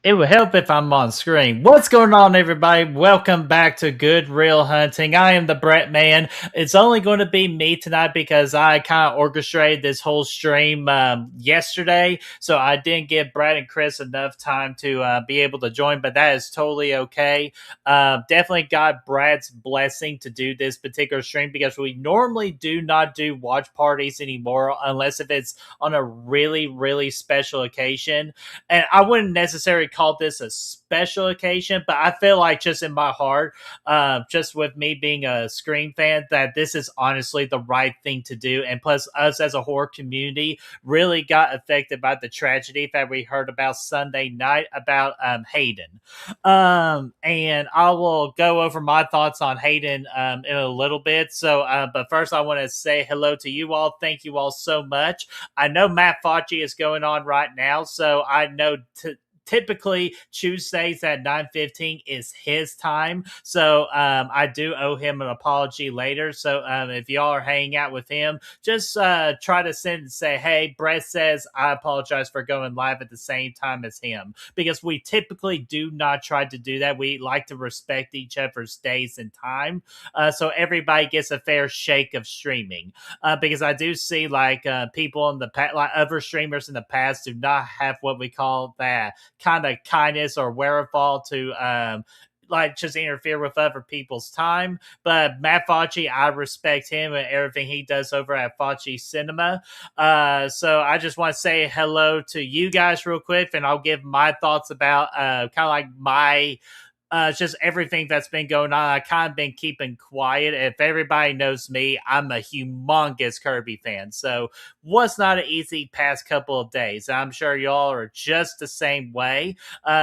It would help if I'm on screen. What's going on, everybody? Welcome back to Good Real Hunting. I am the BrettMan. It's only going to be me tonight because I kind of orchestrated this whole stream yesterday, so I didn't give Brad and Chris enough time to be able to join, but that is totally okay. Definitely got Brad's blessing to do this particular stream because we normally do not do watch parties anymore unless if it's on a really, really special occasion, and I wouldn't necessarily call this a special occasion, but I feel like just in my heart, just with me being a Scream fan, that this is honestly the right thing to do. And plus, us as a horror community really got affected by the tragedy that we heard about Sunday night about Hayden. And I will go over my thoughts on Hayden in a little bit. So, but first, I want to say hello to you all. Thank you all so much. I know Matt Fauci is going on right now, so I know typically Tuesdays at 9:15 is his time. So I do owe him an apology later. So if y'all are hanging out with him, just try to send and say, hey, Brett says I apologize for going live at the same time as him. Because we typically do not try to do that. We like to respect each other's days and time. So everybody gets a fair shake of streaming. Because I do see like people in the past, like other streamers in the past, do not have what we call that kind of kindness or wherewithal to like just interfere with other people's time. But Matt Fauci, I respect him and everything he does over at Fauci Cinema. So I just want to say hello to you guys real quick, and I'll give my thoughts about kind of like my just everything that's been going on. I kind of been keeping quiet. If everybody knows me, I'm a humongous Kirby fan. So was not an easy past couple of days. I'm sure y'all are just the same way.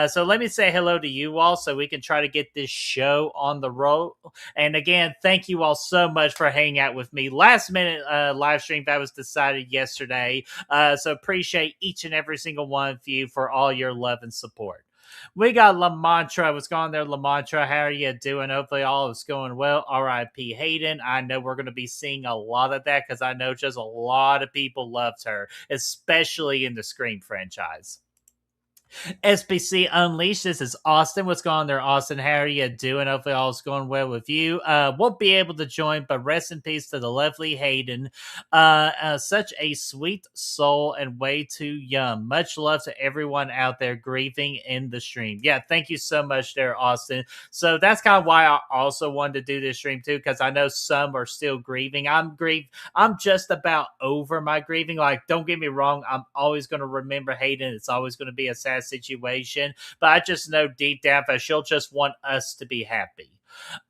So let me say hello to you all so we can try to get this show on the road. And again, thank you all so much for hanging out with me. Last minute live stream that was decided yesterday. So appreciate each and every single one of you for all your love and support. We got La Mantra. What's going on there, La Mantra? How are you doing? Hopefully all is going well. R.I.P. Hayden. I know we're going to be seeing a lot of that because I know just a lot of people loved her, especially in the Scream franchise. SBC Unleashed. This is Austin. What's going on there, Austin? How are you doing? Hopefully, all is going well with you. Won't be able to join, but rest in peace to the lovely Hayden. Such a sweet soul and way too young. Much love to everyone out there grieving in the stream. Yeah, thank you so much there, Austin. So that's kind of why I also wanted to do this stream too, because I know some are still grieving. I'm just about over my grieving. Like, don't get me wrong, I'm always going to remember Hayden. It's always going to be a sad situation, but I just know deep down that she'll just want us to be happy.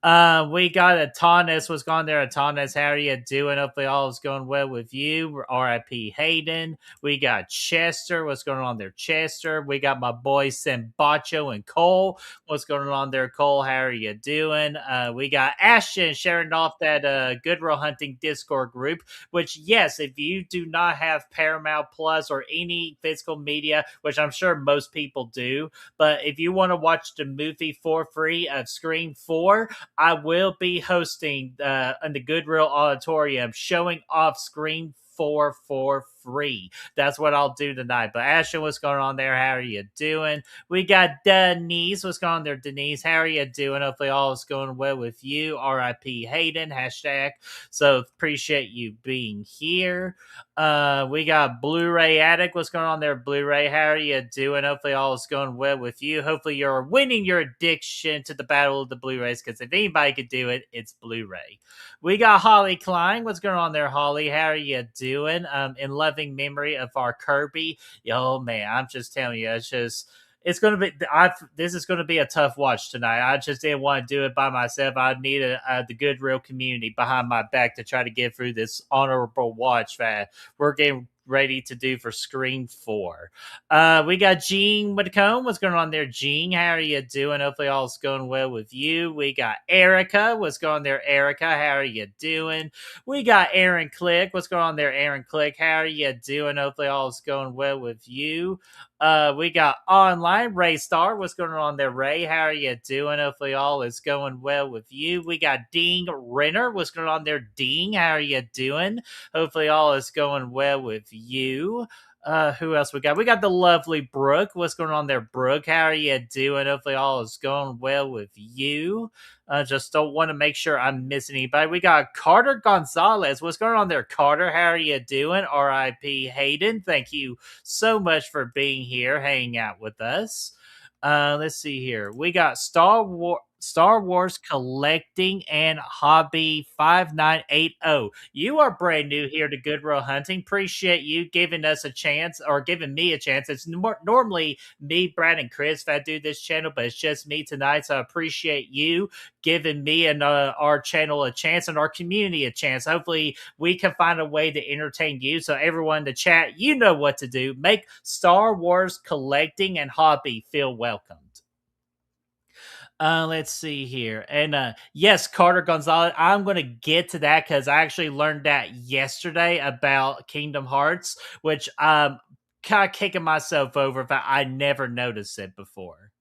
We got Atanas. What's going there, Atanas? How are you doing? Hopefully all is going well with you. RIP Hayden. We got Chester. What's going on there, Chester? We got my boy Sembacho and Cole. What's going on there, Cole? How are you doing? We got Ashton sharing off that Good Real Hunting Discord group, which, yes, if you do not have Paramount Plus or any physical media, which I'm sure most people do, but if you want to watch the movie for free of Scream 4, I will be hosting in the Goodwill Auditorium showing off Scream 4 for free. That's what I'll do tonight. But Ashton, what's going on there? How are you doing? We got Denise. What's going on there, Denise? How are you doing? Hopefully all is going well with you. RIP Hayden, hashtag. So appreciate you being here. We got Blu-ray Addict. What's going on there, Blu-ray? How are you doing? Hopefully all is going well with you. Hopefully you're winning your addiction to the battle of the Blu-rays, because if anybody could do it, it's Blu-ray. We got Holly Klein. What's going on there, Holly? How are you doing? In loving memory of our Kirby. Yo, man, I'm just telling you, it's going to be. This is going to be a tough watch tonight. I just didn't want to do it by myself. I need the good real community behind my back to try to get through this honorable watch that we're getting ready to do for Scream 4. We got Gene Whitcomb. What's going on there, Gene? How are you doing? Hopefully all is going well with you. We got Erica. What's going on there, Erica? How are you doing? We got Aaron Click. What's going on there, Aaron Click? How are you doing? Hopefully all is going well with you. We got online Ray Star. What's going on there, Ray? How are you doing? Hopefully all is going well with you. We got Dean Renner. What's going on there, Dean? How are you doing? Hopefully all is going well with you. Who else we got? We got the lovely Brooke. What's going on there, Brooke? How are you doing? Hopefully all is going well with you. Just don't want to make sure I'm missing anybody. We got Carter Gonzalez. What's going on there, Carter? How are you doing? R.I.P. Hayden. Thank you so much for being here, hanging out with us. Let's see here. We got Star Wars collecting and hobby 5980. You are brand new here to Goodwill Hunting. Appreciate you giving us a chance, or giving me a chance. It's normally me, Brad, and Chris that do this channel, but it's just me tonight. So I appreciate you giving me and our channel a chance, and our community a chance. Hopefully we can find a way to entertain you. So everyone in the chat, you know what to do. Make Star Wars collecting and hobby feel welcomed. Let's see here. And yes, Carter Gonzalez, I'm going to get to that because I actually learned that yesterday about Kingdom Hearts, which I'm kind of kicking myself over that I never noticed it before.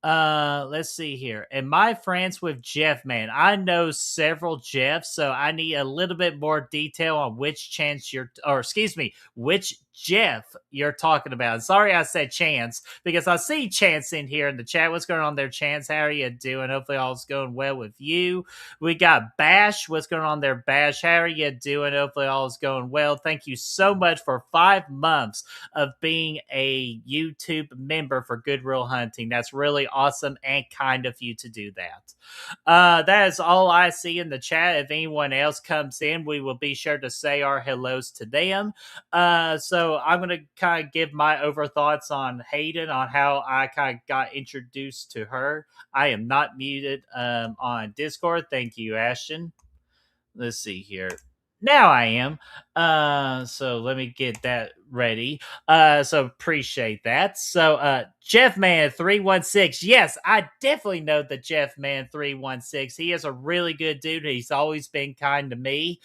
Let's see here. Am I friends with Jeff, man? I know several Jeffs, so I need a little bit more detail on which chance which Jeff you're talking about. Sorry I said Chance, because I see Chance in here in the chat. What's going on there, Chance? How are you doing? Hopefully all's going well with you. We got Bash. What's going on there, Bash? How are you doing? Hopefully all's going well. Thank you so much for 5 months of being a YouTube member for Goodwill Hunting. That's really awesome and kind of you to do that. That is all I see in the chat. If anyone else comes in, we will be sure to say our hellos to them. So I'm going to kind of give my overthoughts on Hayden, on how I kind of got introduced to her. I am not muted on Discord. Thank you, Ashton. Let's see here. Now I am. So let me get that ready. So appreciate that. So Jeff Man 316. Yes, I definitely know the Jeff Man 316. He is a really good dude. He's always been kind to me.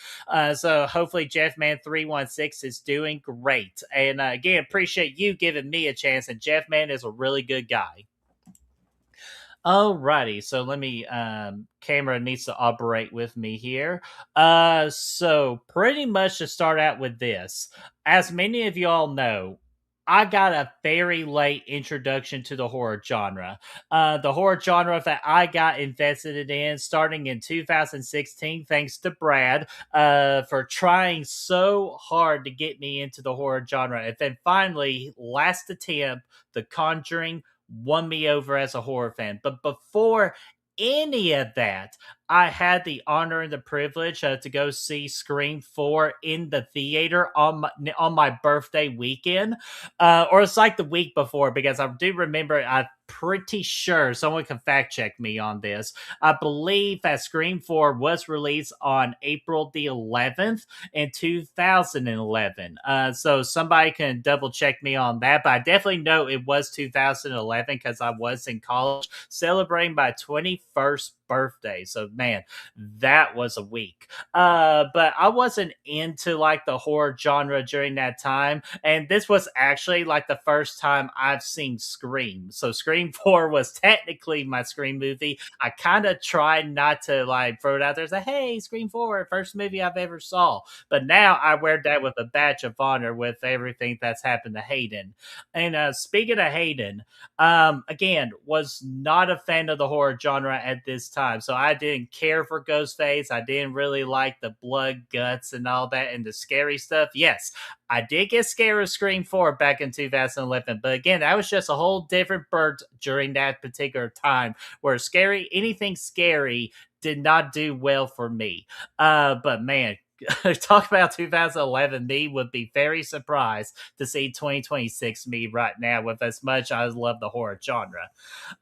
So hopefully Jeff Man 316 is doing great. And again, appreciate you giving me a chance. And Jeff Man is a really good guy. Alrighty, so let me camera needs to operate with me here. So pretty much to start out with this, as many of y'all know, I got a very late introduction to the horror genre. The horror genre that I got invested in starting in 2016, thanks to Brad, for trying so hard to get me into the horror genre. And then finally, last attempt, The Conjuring won me over as a horror fan. But before any of that, I had the honor and the privilege to go see Scream 4 in the theater on my birthday weekend. Or it's like the week before, because I do remember, I'm pretty sure someone can fact check me on this. I believe that Scream 4 was released on April the 11th in 2011. So somebody can double check me on that, but I definitely know it was 2011 because I was in college celebrating my 21st birthday. So man, that was a week. But I wasn't into like the horror genre during that time, and this was actually like the first time I've seen Scream. So Scream 4 was technically my Scream movie. I kind of tried not to like throw it out there and say, hey, Scream 4, first movie I've ever saw. But now I wear that with a badge of honor with everything that's happened to Hayden. And speaking of Hayden, again, was not a fan of the horror genre at this time. So I didn't care for Ghostface. I didn't really like the blood, guts, and all that, and the scary stuff. Yes, I did get scared of Scream 4 back in 2011. But again, that was just a whole different bird during that particular time where anything scary did not do well for me. But man, talk about 2011 me, would be very surprised to see 2026 me right now with as much I love the horror genre.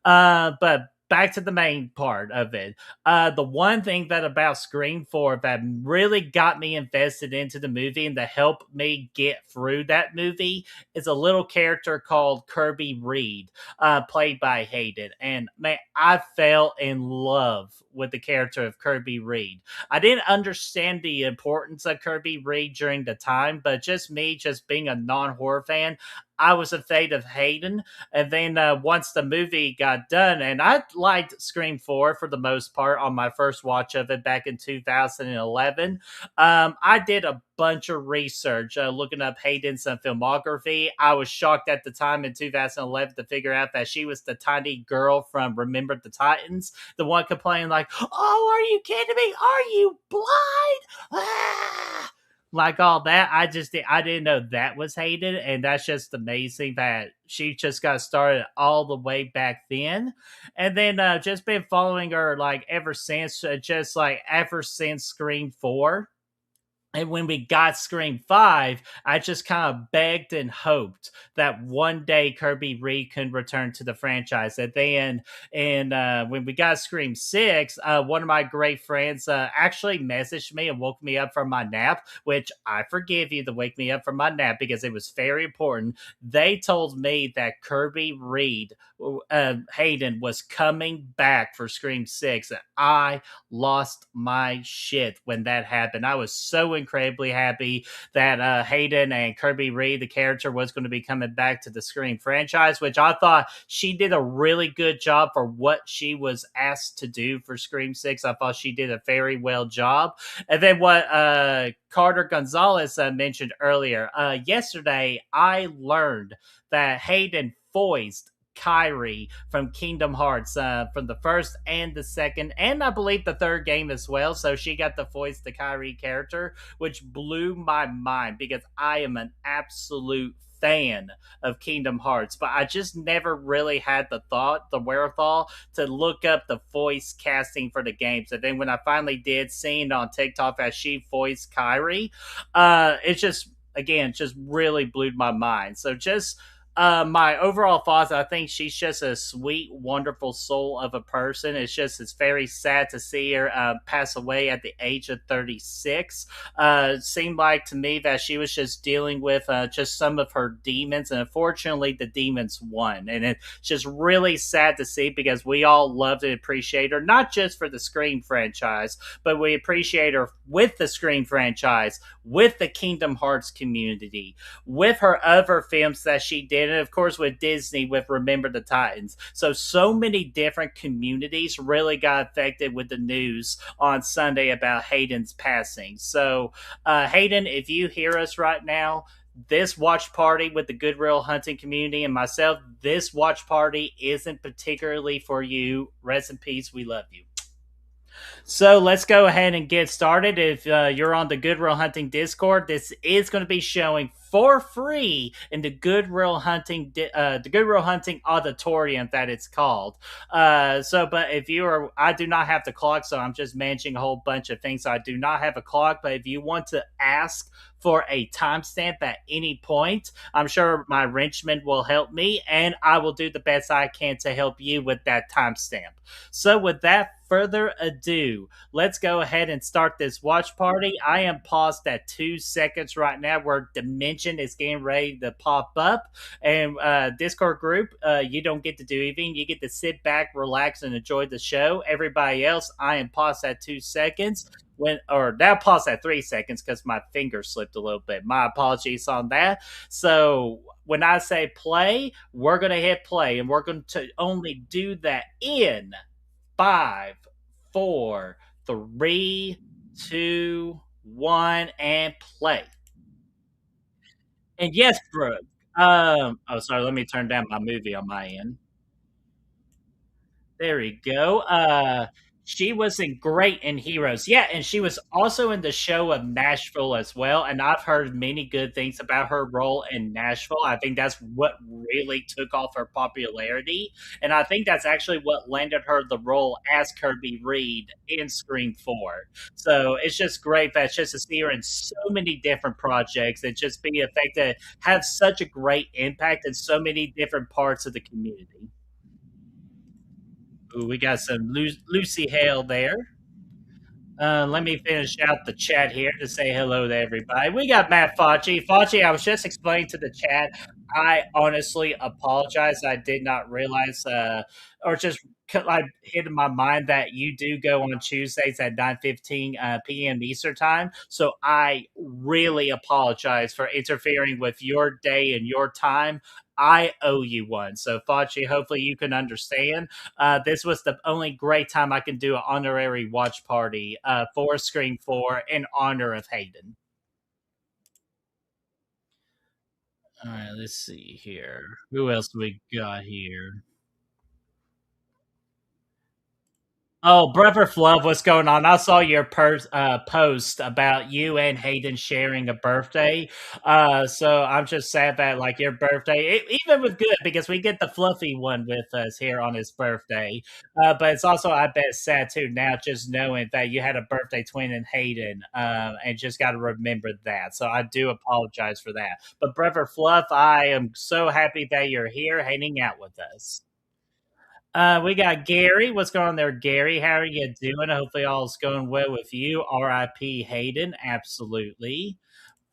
But back to the main part of it. The one thing that about Scream 4 that really got me invested into the movie and to help me get through that movie is a little character called Kirby Reed, played by Hayden. And man, I fell in love with the character of Kirby Reed. I didn't understand the importance of Kirby Reed during the time, but just me, just being a non-horror fan, I was afraid of Hayden. And then once the movie got done, and I liked Scream 4 for the most part on my first watch of it back in 2011. I did a bunch of research looking up Hayden's filmography. I was shocked at the time in 2011 to figure out that she was the tiny girl from Remember the Titans, the one complaining like, "Oh, are you kidding me? Are you blind?" Ah! Like all that. I didn't know that was Hayden, and that's just amazing that she just got started all the way back then, and then just been following her like ever since, just like ever since Scream 4. And when we got Scream 5, I just kind of begged and hoped that one day Kirby Reed can return to the franchise. And then, when we got Scream 6, one of my great friends actually messaged me and woke me up from my nap, which I forgive you to wake me up from my nap because it was very important. They told me that Kirby Reed, Hayden, was coming back for Scream 6. And I lost my shit when that happened. I was so incredibly happy that Hayden and Kirby Reed, the character, was going to be coming back to the Scream franchise, which I thought she did a really good job for what she was asked to do for Scream 6. I thought she did a very well job. And then what Carter Gonzalez mentioned earlier, yesterday I learned that Hayden voiced Kyrie from Kingdom Hearts, from the first and the second, and I believe the third game as well. So she got to voice the Kyrie character, which blew my mind because I am an absolute fan of Kingdom Hearts, but I just never really had the wherewithal to look up the voice casting for the games. And then when I finally did, seeing on TikTok that she voiced Kyrie, it just, again, just really blew my mind. So just my overall thoughts, I think she's just a sweet, wonderful soul of a person. It's very sad to see her pass away at the age of 36. Seemed like to me that she was just dealing with just some of her demons, and unfortunately, the demons won. And it's just really sad to see because we all loved and appreciate her, not just for the Scream franchise, but we appreciate her with the Scream franchise, with the Kingdom Hearts community, with her other films that she did, and of course with Disney with Remember the Titans. So many different communities really got affected with the news on Sunday about Hayden's passing. So Hayden, if you hear us right now, this watch party with the Goodwill Hunting community and myself, this watch party isn't particularly for you. Rest in peace. We love you. So let's go ahead and get started. If you're on the Goodwill Hunting Discord, this is going to be showing for free in the Goodwill Hunting, the Goodwill Hunting Auditorium that it's called. But if you are, I do not have the clock, so I'm just managing a whole bunch of things. So I do not have a clock. But if you want to ask for a timestamp at any point, I'm sure my wrenchman will help me, and I will do the best I can to help you with that timestamp. So, with that further ado, let's go ahead and start this watch party. I am paused at 2 seconds right now where Dimension is getting ready to pop up. And Discord group, you don't get to do anything. You get to sit back, relax, and enjoy the show. Everybody else, I am paused at 2 seconds. Now pause at 3 seconds because my finger slipped a little bit. My apologies on that. So when I say play, we're going to hit play, and we're going to only do that in 5, 4, 3, 2, 1, and play. And yes, Brooke. Oh, sorry. Let me turn down my movie on my end. There we go. She was great in Heroes. Yeah, and she was also in the show of Nashville as well. And I've heard many good things about her role in Nashville. I think that's what really took off her popularity. And I think that's actually what landed her the role as Kirby Reed in Scream 4. So it's just great that just to see her in so many different projects and just be affected, have such a great impact in so many different parts of the community. Ooh, we got some Lucy Hale there. Let me finish out the chat here to say hello to everybody. We got Matt Fauci. Fauci, I was just explaining to the chat. I honestly apologize. I did not realize, or just like hit in my mind that you do go on Tuesdays at 9:15 p.m. Eastern time. So I really apologize for interfering with your day and your time. I owe you one. So Fauci, hopefully you can understand. This was the only great time I can do an honorary watch party for Screen 4 in honor of Hayden. All right, let's see here. Who else we got here? Oh, Brother Fluff, what's going on? I saw your post about you and Hayden sharing a birthday. So I'm just sad that like your birthday, even was good because we get the fluffy one with us here on his birthday. But it's also, I bet, sad too now just knowing that you had a birthday twin in Hayden, and just got to remember that. So I do apologize for that. But Brother Fluff, I am so happy that you're here hanging out with us. We got Gary. What's going on there, Gary? How are you doing? Hopefully, all's going well with you. R.I.P. Hayden. Absolutely.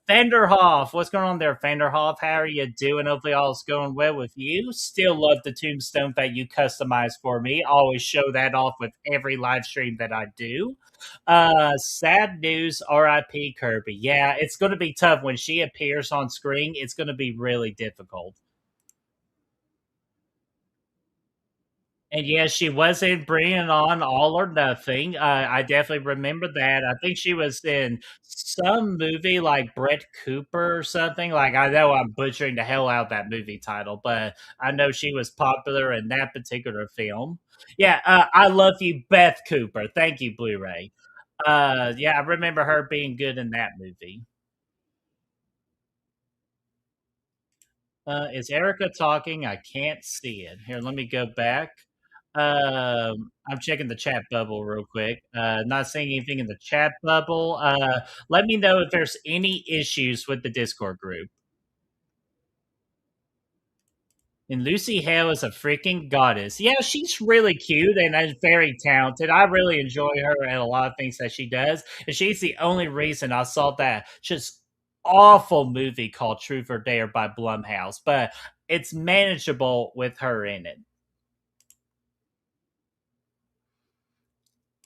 Vanderhoff. What's going on there, Vanderhoff? How are you doing? Hopefully, all's going well with you. Still love the tombstone that you customized for me. Always show that off with every live stream that I do. Sad news. R.I.P. Kirby. Yeah, it's going to be tough when she appears on screen. It's going to be really difficult. And yes, she was in Bringing On All or Nothing. I definitely remember that. I think she was in some movie like Brett Cooper or something. Like I know I'm butchering the hell out of that movie title, but I know she was popular in that particular film. Yeah, I love you, Beth Cooper. Thank you, Blu-ray. Yeah, I remember her being good in that movie. Is Erica talking? I can't see it. Here, let me go back. I'm checking the chat bubble real quick. Not seeing anything in the chat bubble. Let me know if there's any issues with the Discord group. And Lucy Hale is a freaking goddess. Yeah, she's really cute and very talented. I really enjoy her and a lot of things that she does. And she's the only reason I saw that just awful movie called Truth or Dare by Blumhouse, but it's manageable with her in it.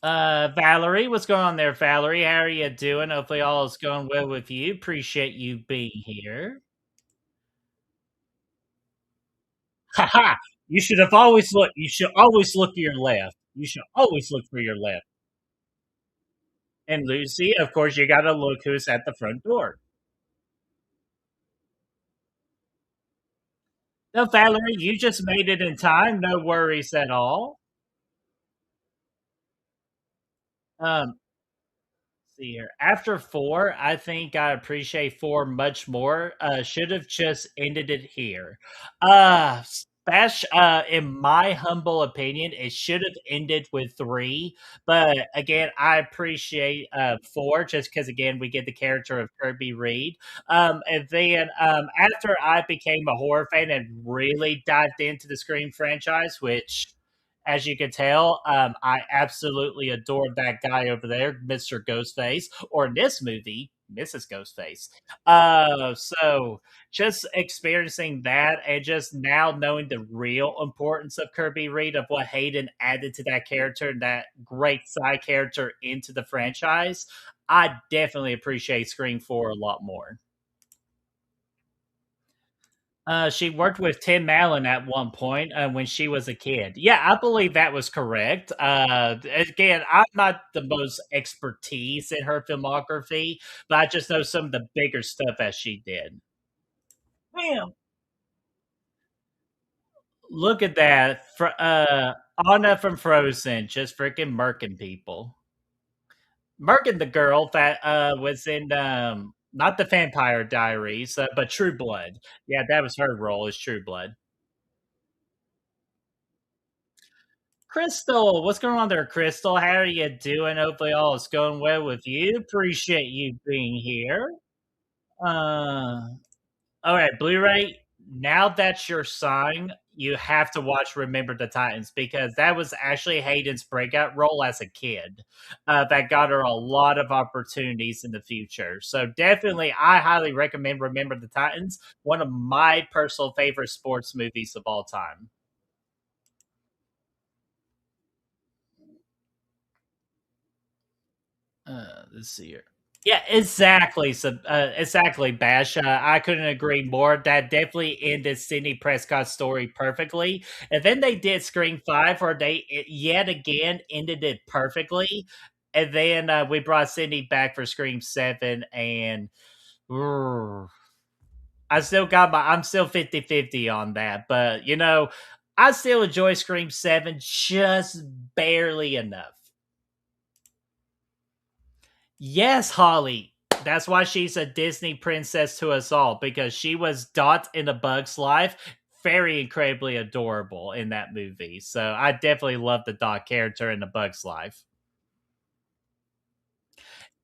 Valerie, what's going on there, Valerie? How are you doing? Hopefully all is going well with you. Appreciate you being here. Haha! You should have always looked. You should always look to your left. You should always look for your left. And Lucy, of course, you got to look who's at the front door. No, Valerie, you just made it in time. No worries at all. Um, see here. After four, I think I appreciate four much more. Should have just ended it here. In my humble opinion, it should have ended with three. But again, I appreciate four just because again we get the character of Kirby Reed. And then after I became a horror fan and really dived into the Scream franchise, which as you can tell, I absolutely adore that guy over there, Mr. Ghostface, or in this movie, Mrs. Ghostface. So just experiencing that and just now knowing the real importance of Kirby Reed, of what Hayden added to that character and that great side character into the franchise, I definitely appreciate Scream 4 a lot more. She worked with Tim Allen at one point when she was a kid. Yeah, I believe that was correct. Again, I'm not the most expertise in her filmography, but I just know some of the bigger stuff that she did. Bam! Look at that. Anna from Frozen, just freaking murking people. Murking the girl that was in not the Vampire Diaries, but True Blood. Yeah, that was her role as True Blood. Crystal, what's going on there, Crystal? How are you doing? Hopefully, all is going well with you. Appreciate you being here. All right, Blu-ray. Now that's your sign. you have to watch Remember the Titans because that was actually Hayden's breakout role as a kid that got her a lot of opportunities in the future. So definitely, I highly recommend Remember the Titans, one of my personal favorite sports movies of all time. Let's see here. Yeah, exactly. So, exactly, Bash. I couldn't agree more. That definitely ended Sidney Prescott's story perfectly. And then they did Scream 5, where yet again ended it perfectly. And then we brought Sidney back for Scream 7. And brr, I'm still 50-50 on that. But, I still enjoy Scream 7 just barely enough. Yes, Holly. That's why she's a Disney princess to us all because she was Dot in A Bug's Life. Very incredibly adorable in that movie. So I definitely love the Dot character in A Bug's Life.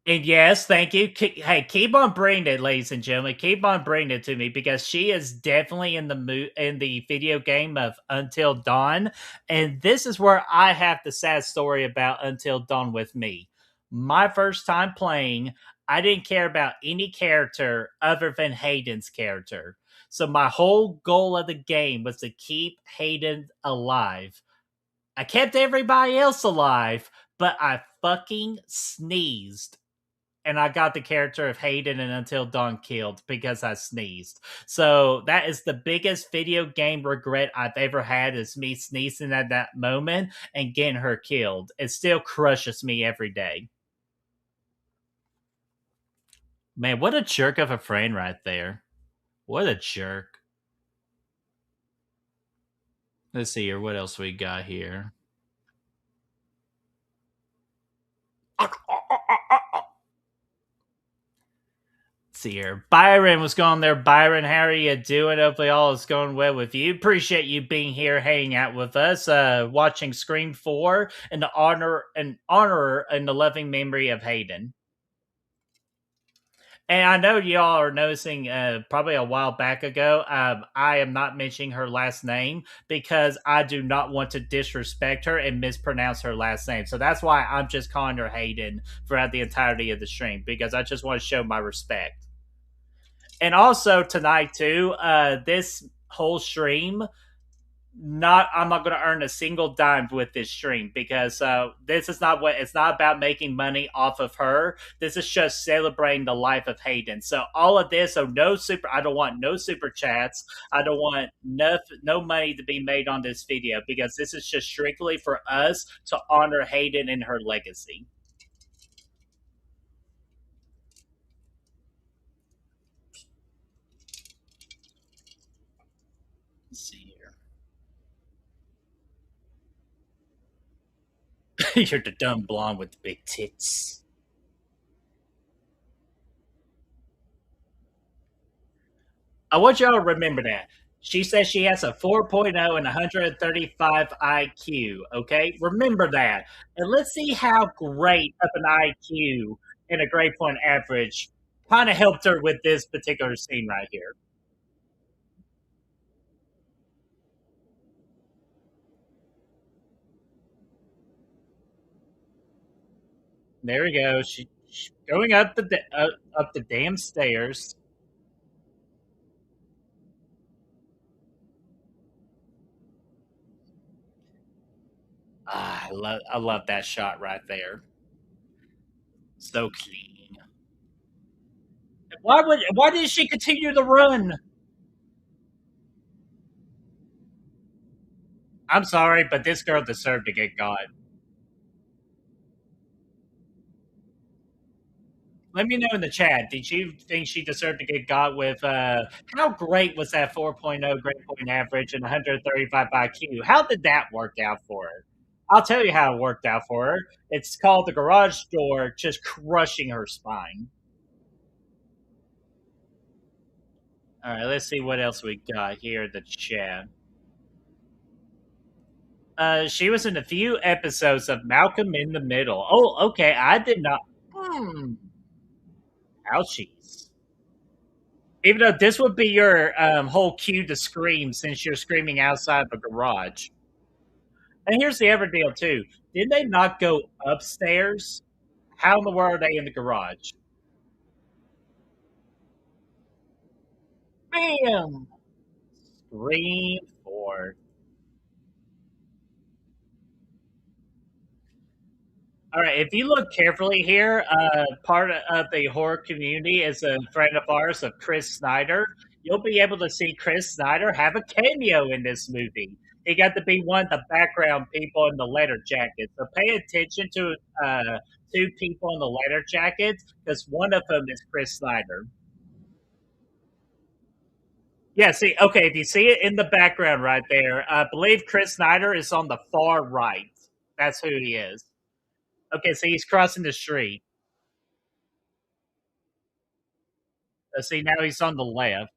And yes, thank you. Hey, keep on bringing it, ladies and gentlemen. Keep on bringing it to me because she is definitely in in the video game of Until Dawn, and this is where I have the sad story about Until Dawn with me. My first time playing, I didn't care about any character other than Hayden's character. So my whole goal of the game was to keep Hayden alive. I kept everybody else alive, but I fucking sneezed and I got the character of Hayden and Until Dawn killed because I sneezed. So that is the biggest video game regret I've ever had is me sneezing at that moment and getting her killed. It still crushes me every day. Man, what a jerk of a friend right there. What a jerk. Let's see here. What else we got here? See here. Byron was going there. Byron, how are you doing? Hopefully all is going well with you. Appreciate you being here, hanging out with us, watching Scream 4 and honor and the loving memory of Hayden. And I know y'all are noticing probably a while back ago, I am not mentioning her last name because I do not want to disrespect her and mispronounce her last name. So that's why I'm just calling her Hayden throughout the entirety of the stream because I just want to show my respect. And also tonight too, this whole stream, not I'm not going to earn a single dime with this stream because this is not what it's not about making money off of her. This is just celebrating the life of Hayden. So all of this, so no super. I don't want no super chats. I don't want no money to be made on this video because this is just strictly for us to honor Hayden and her legacy. Let's see here. You're the dumb blonde with the big tits. I want y'all to remember that. She says she has a 4.0 and 135 IQ. Okay, remember that, and let's see how great of an IQ and a grade point average kind of helped her with this particular scene right here. There we go. She going up up the damn stairs. I love that shot right there. So clean. Why did she continue to run? I'm sorry, but this girl deserved to get got. Let me know in the chat. Did you think she deserved to get got with how great was that 4.0 grade point average and 135 IQ? How did that work out for her? I'll tell you how it worked out for her. It's called the garage door just crushing her spine. All right, let's see what else we got here in the chat. She was in a few episodes of Malcolm in the Middle. Oh, okay. I did not. Hmm. Ouchies. Even though this would be your whole cue to scream since you're screaming outside of a garage. And here's the other deal too. Did they not go upstairs? How in the world are they in the garage? Bam! Scream for. All right, if you look carefully here, part of the horror community is a friend of ours, of Chris Snyder. You'll be able to see Chris Snyder have a cameo in this movie. He got to be one of the background people in the letter jacket. So pay attention to two people in the letter jackets because one of them is Chris Snyder. Yeah, see, okay, if you see it in the background right there, I believe Chris Snyder is on the far right. That's who he is. Okay, so he's crossing the street. See, now he's on the left.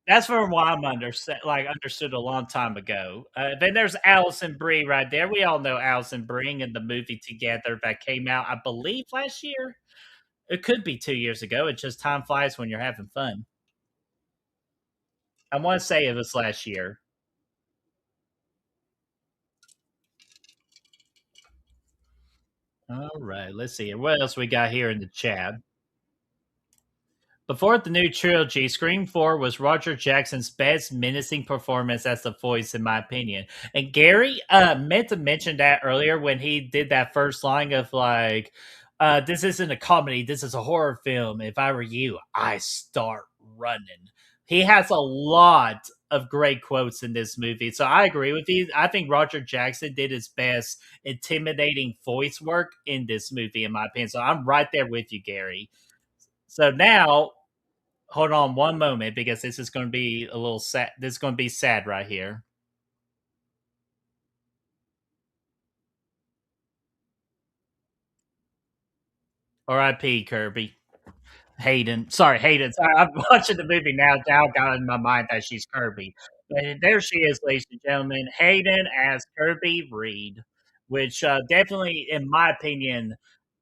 That's from what I'm understood a long time ago. Then there's Allison Brie right there. We all know Allison Brie and the movie Together that came out, I believe, last year. It could be 2 years ago. It's just time flies when you're having fun. I want to say it was last year. All right, let's see. What else we got here in the chat? Before the new trilogy, Scream 4 was Roger Jackson's best menacing performance as the voice, in my opinion. And Gary meant to mention that earlier when he did that first line of like, this isn't a comedy, this is a horror film. If I were you, I start running. He has a lot of great quotes in this movie. So I agree with you. I think Roger Jackson did his best intimidating voice work in this movie, in my opinion. So I'm right there with you, Gary. So now, hold on one moment because this is going to be a little sad. This is going to be sad right here. R.I.P. Kirby. Hayden. Sorry, Hayden. Sorry, I'm watching the movie now. Now got in my mind that she's Kirby. But there she is, ladies and gentlemen. Hayden as Kirby Reed, which definitely, in my opinion,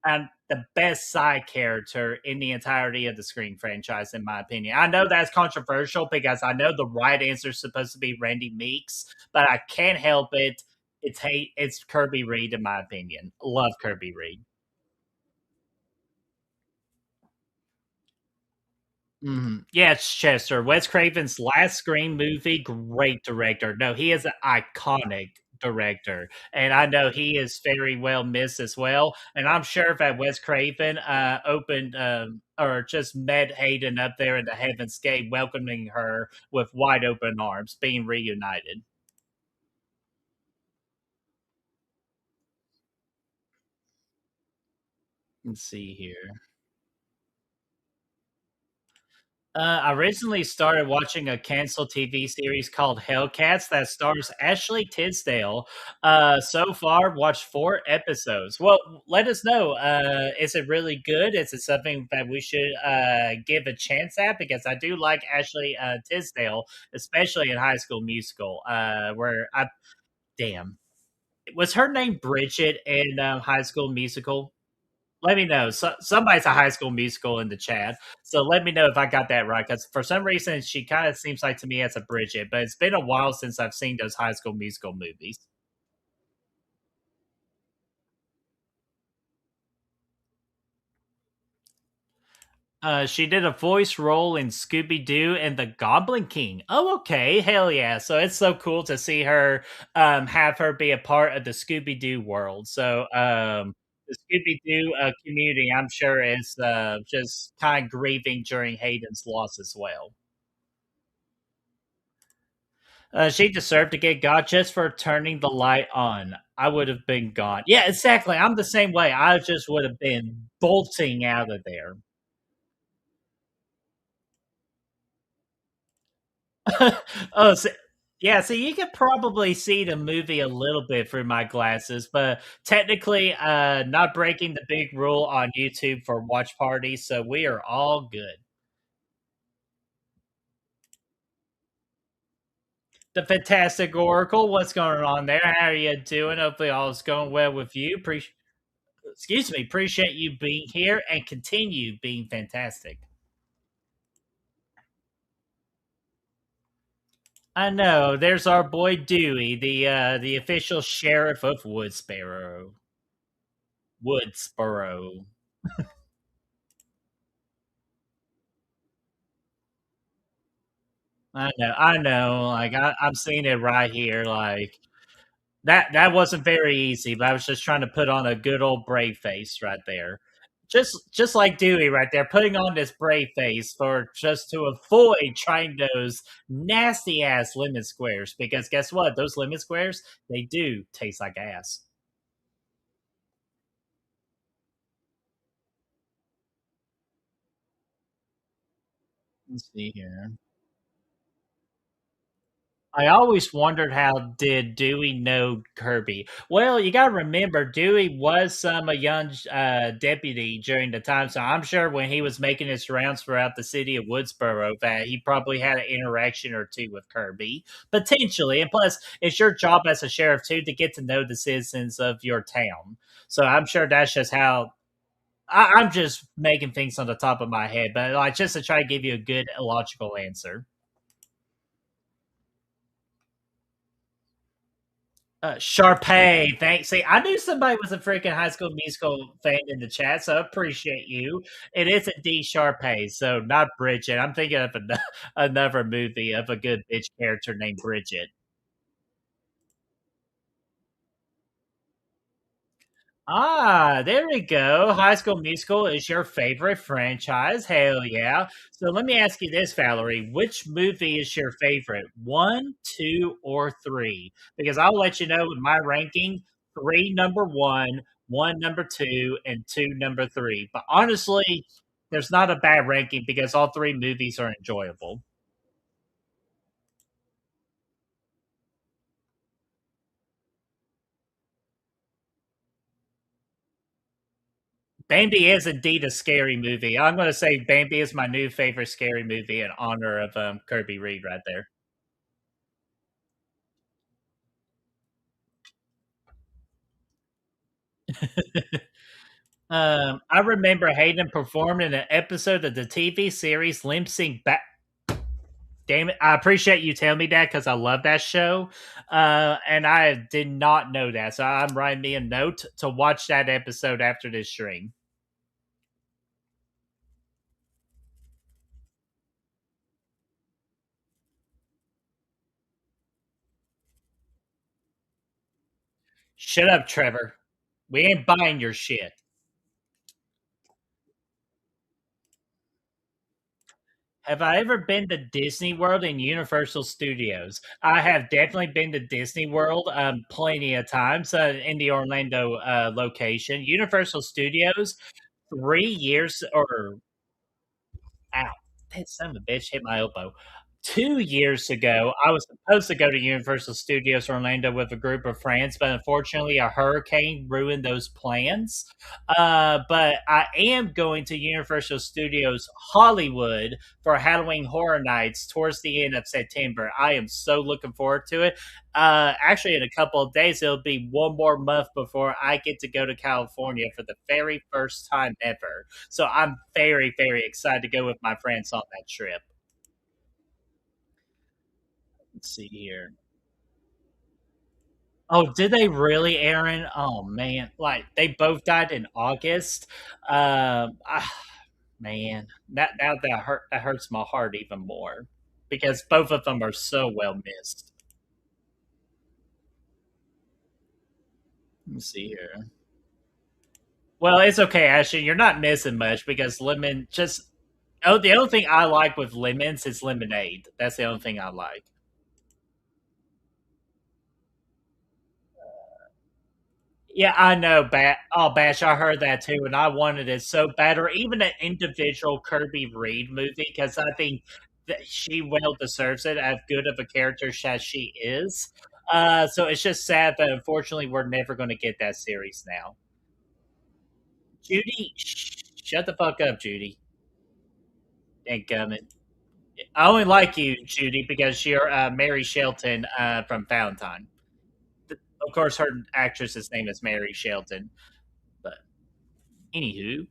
the best side character in the entirety of the Scream franchise, in my opinion. I know that's controversial because I know the right answer is supposed to be Randy Meeks, but I can't help it. It's Kirby Reed, in my opinion. Love Kirby Reed. Mhm. Yeah, it's Chester. Wes Craven's last Scream movie, great director. No, he is an iconic director, and I know he is very well missed as well. And I'm sure that Wes Craven opened or just met Hayden up there in the Heaven's Gate, welcoming her with wide open arms, being reunited. Let's see here. I recently started watching a canceled TV series called Hellcats that stars Ashley Tisdale. So far, watched 4 episodes. Well, let us know. Is it really good? Is it something that we should give a chance at? Because I do like Ashley Tisdale, especially in High School Musical. Where I damn was her name Bridget in High School Musical? Let me know. Somebody's a High School Musical in the chat, so let me know if I got that right. Because for some reason, she kind of seems like to me as a Bridget, but it's been a while since I've seen those High School Musical movies. She did a voice role in Scooby Doo and the Goblin King. Oh, okay, hell yeah! So it's so cool to see her, have her be a part of the Scooby Doo world. So, the Scooby Doo community, I'm sure, is just kind of grieving during Hayden's loss as well. She deserved to get got just for turning the light on. I would have been gone. Yeah, exactly. I'm the same way. I just would have been bolting out of there. Oh, so, yeah. So you could probably see the movie a little bit through my glasses, but technically, not breaking the big rule on YouTube for watch parties. So we are all good. The Fantastic Oracle, what's going on there? How are you doing? Hopefully, all is going well with you. Excuse me, appreciate you being here and continue being fantastic. I know. There's our boy Dewey, the official sheriff of Woodsboro. Woodsboro. I know. I know. Like I'm seeing it right here. Like that wasn't very easy, but I was just trying to put on a good old brave face right there. Just like Dewey right there, putting on this brave face for just to avoid trying those nasty ass lemon squares. Because guess what? Those lemon squares, they do taste like ass. Let's see here. I always wondered how did Dewey know Kirby. Well, you got to remember Dewey was a young deputy during the time, so I'm sure when he was making his rounds throughout the city of Woodsboro, that he probably had an interaction or two with Kirby, potentially. And plus, it's your job as a sheriff too to get to know the citizens of your town. So I'm sure that's just how. I'm just making things on the top of my head, but like just to try to give you a good logical answer. Sharpay, thanks. See, I knew somebody was a freaking High School Musical fan in the chat, so I appreciate you. It is a D Sharpay, so not Bridget. I'm thinking of another movie of a good bitch character named Bridget. Ah, there we go. High School Musical is your favorite franchise. Hell yeah. So let me ask you this, Valerie. Which movie is your favorite? One, two, or three? Because I'll let you know with my ranking three, number one, number two, and two, number three. But honestly, there's not a bad ranking because all three movies are enjoyable. Bambi is indeed a scary movie. I'm going to say Bambi is my new favorite scary movie in honor of Kirby Reed right there. I remember Hayden performed in an episode of the TV series Limp Sync Back. Damn it! I appreciate you telling me that because I love that show, and I did not know that. So I'm writing me a note to watch that episode after this stream. Shut up, Trevor. We ain't buying your shit. Have I ever been to Disney World and Universal Studios? I have definitely been to Disney World plenty of times in the Orlando location. Universal Studios, 3 years or ow, that son of a bitch hit my elbow. 2 years ago, I was supposed to go to Universal Studios Orlando with a group of friends, but unfortunately, a hurricane ruined those plans. But I am going to Universal Studios Hollywood for Halloween Horror Nights towards the end of September. I am so looking forward to it. Actually, in a couple of days, it'll be one more month before I get to go to California for the very first time ever. So I'm very, very excited to go with my friends on that trip. Let's see here. Oh, did they really, Aaron? Oh man, like they both died in August. Ah, man, that hurts my heart even more because both of them are so well missed. Let me see here. Well, it's okay, Ashton. You're not missing much because lemon just. Oh, the only thing I like with lemons is lemonade. That's the only thing I like. Yeah, I know, Oh, Bash, I heard that too, and I wanted it so bad, or even an individual Kirby Reed movie, because I think that she well deserves it, as good of a character as she is. So it's just sad that unfortunately we're never going to get that series now. Judy, shut the fuck up, Judy. Ain't coming. I only like you, Judy, because you're Mary Shelton from Valentine. Of course, her actress's name is Mary Shelton, but anywho.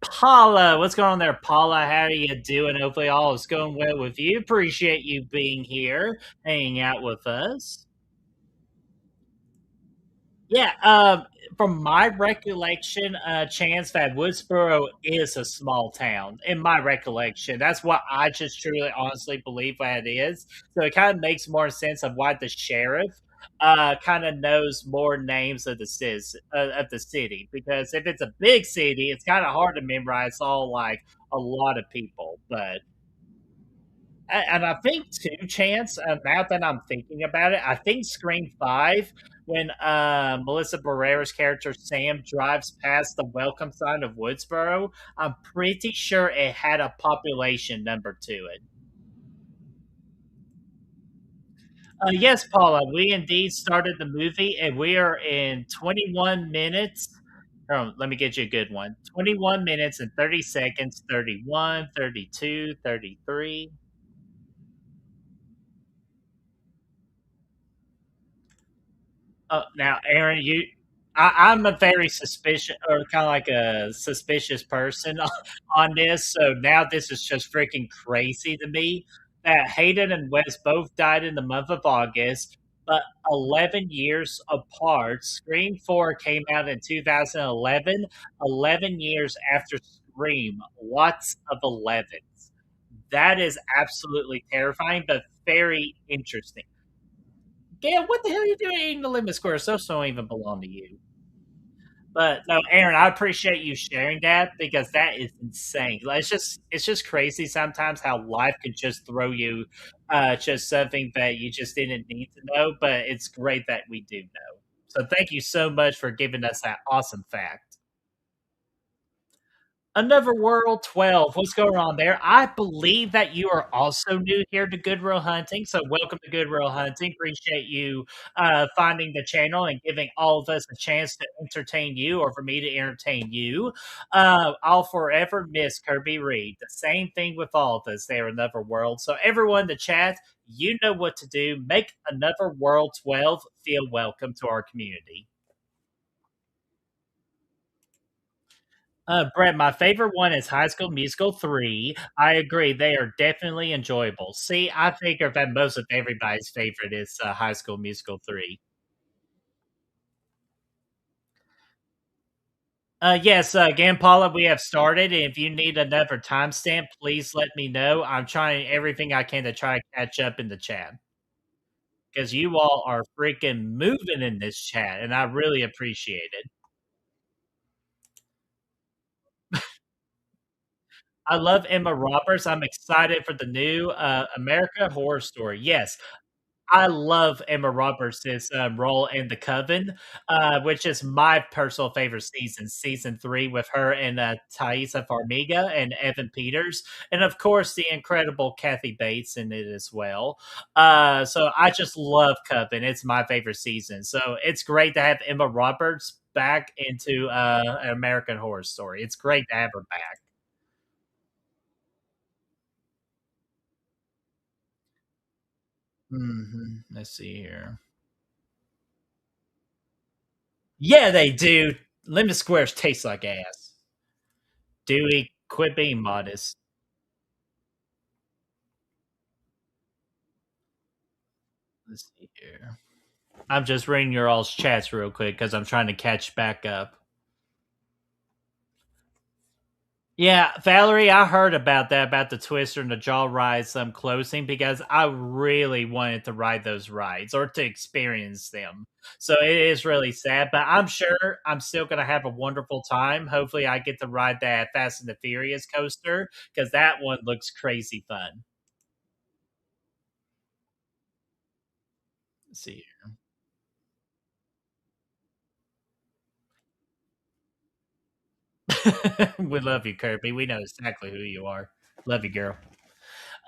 Paula. What's going on there, Paula? How are you doing? Hopefully, all is going well with you. Appreciate you being here, hanging out with us. Yeah, from my recollection, chance that Woodsboro is a small town. In my recollection, that's what I just truly, honestly believe that it is. So it kind of makes more sense of why the sheriff kind of knows more names of of the city. Because if it's a big city, it's kind of hard to memorize all like a lot of people. But and I think too, Chance. Now that I'm thinking about it, I think Scream Five, when Melissa Barrera's character Sam drives past the welcome sign of Woodsboro, I'm pretty sure it had a population number to it. Yes, Paula, we indeed started the movie, and we are in 21 minutes. Oh, let me get you a good one. 21 minutes and 30 seconds, 31, 32, 33. Now, Aaron, I'm a very suspicious, or kind of like a suspicious person on this. So now this is just freaking crazy to me that Hayden and Wes both died in the month of August, but 11 years apart. Scream 4 came out in 2011, 11 years after Scream. Lots of 11s. That is absolutely terrifying, but very interesting. Gail, what the hell are you doing eating the limit squares? Those don't even belong to you. But no, Aaron, I appreciate you sharing that because that is insane. Like, it's just crazy sometimes how life can just throw you just something that you just didn't need to know. But it's great that we do know. So thank you so much for giving us that awesome fact. Another World 12. What's going on there? I believe that you are also new here to Good Real Hunting. So, welcome to Good Real Hunting. Appreciate you finding the channel and giving all of us a chance to entertain you or for me to entertain you. I'll forever miss Kirby Reed. The same thing with all of us there in Another World. So, everyone in the chat, you know what to do. Make Another World 12 feel welcome to our community. Brett, my favorite one is High School Musical 3. I agree. They are definitely enjoyable. See, I figure that most of everybody's favorite is High School Musical 3. Yes, again, Paula, we have started. And if you need another timestamp, please let me know. I'm trying everything I can to try to catch up in the chat because you all are freaking moving in this chat, and I really appreciate it. I love Emma Roberts. I'm excited for the new America Horror Story. Yes, I love Emma Roberts' role in The Coven, which is my personal favorite season 3 with her and Thaisa Farmiga and Evan Peters, and of course the incredible Kathy Bates in it as well. So I just love Coven; it's my favorite season. So it's great to have Emma Roberts back into an American Horror Story. It's great to have her back. Let's see here. Yeah, they do. Lemon squares taste like ass. Dewey, quit being modest. Let's see here. I'm just reading your all's chats real quick because I'm trying to catch back up. Yeah, Valerie, I heard about that, about the Twister and the Jaw rides closing because I really wanted to ride those rides or to experience them. So it is really sad, but I'm sure I'm still going to have a wonderful time. Hopefully, I get to ride that Fast and the Furious coaster because that one looks crazy fun. Let's see. We love you, Kirby. We know exactly who you are. Love you, girl.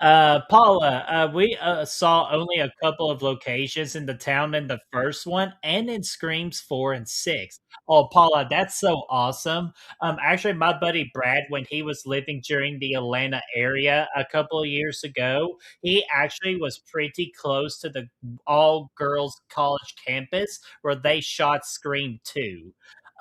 Paula, we saw only a couple of locations in the town in the first one and in Screams 4 and 6. Oh, Paula, that's so awesome. Actually, my buddy Brad, when he was living during the Atlanta area a couple of years ago, he actually was pretty close to the all girls college campus where they shot Scream 2.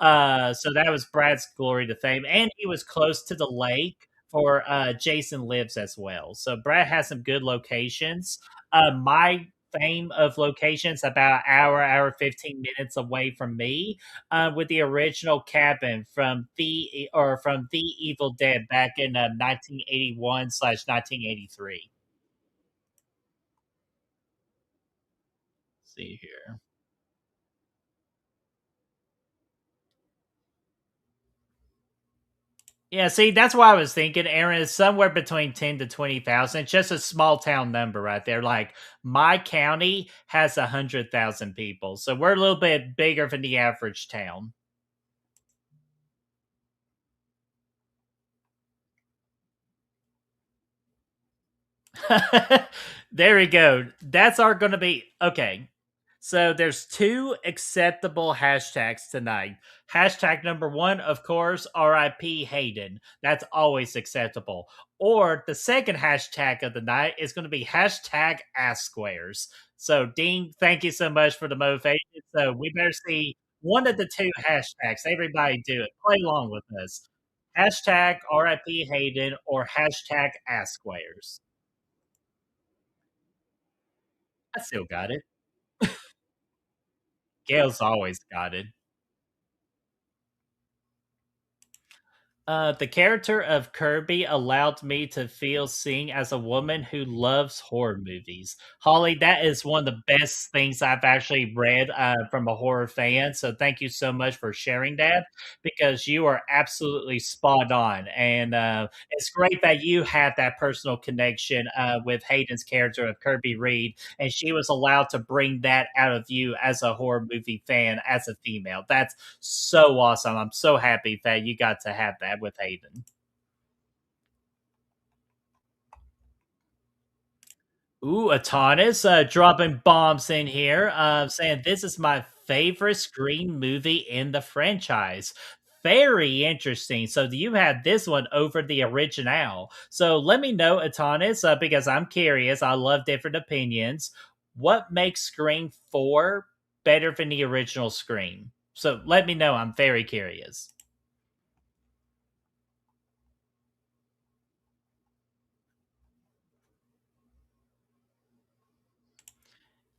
So that was Brad's glory to fame, and he was close to the lake for Jason Lives as well. So Brad has some good locations. My fame of locations about an hour 15 minutes away from me, with the original cabin from the Evil Dead back in 1981/1983. See here. Yeah, see, that's why I was thinking, Aaron, is somewhere between 10 to 20,000. Just a small town number right there. Like my county has 100,000 people. So we're a little bit bigger than the average town. There we go. That's our going to be okay. So there's two acceptable hashtags tonight. Hashtag number one, of course, RIP Hayden. That's always acceptable. Or the second hashtag of the night is going to be hashtag Ask Squares. So Dean, thank you so much for the motivation. So we better see one of the two hashtags. Everybody do it. Play along with us. Hashtag RIP Hayden or hashtag Ask Squares. I still got it. Gail's always got it. The character of Kirby allowed me to feel seen as a woman who loves horror movies. Holly, that is one of the best things I've actually read from a horror fan. So thank you so much for sharing that because you are absolutely spot on. And it's great that you had that personal connection with Hayden's character of Kirby Reed, and she was allowed to bring that out of you as a horror movie fan, as a female. That's so awesome. I'm so happy that you got to have that with Hayden. Ooh, Atanis dropping bombs in here, saying this is my favorite Scream movie in the franchise. Very interesting. So you had this one over the original. So let me know, Atanis, because I'm curious. I love different opinions. What makes Scream 4 better than the original Scream? So let me know. I'm very curious.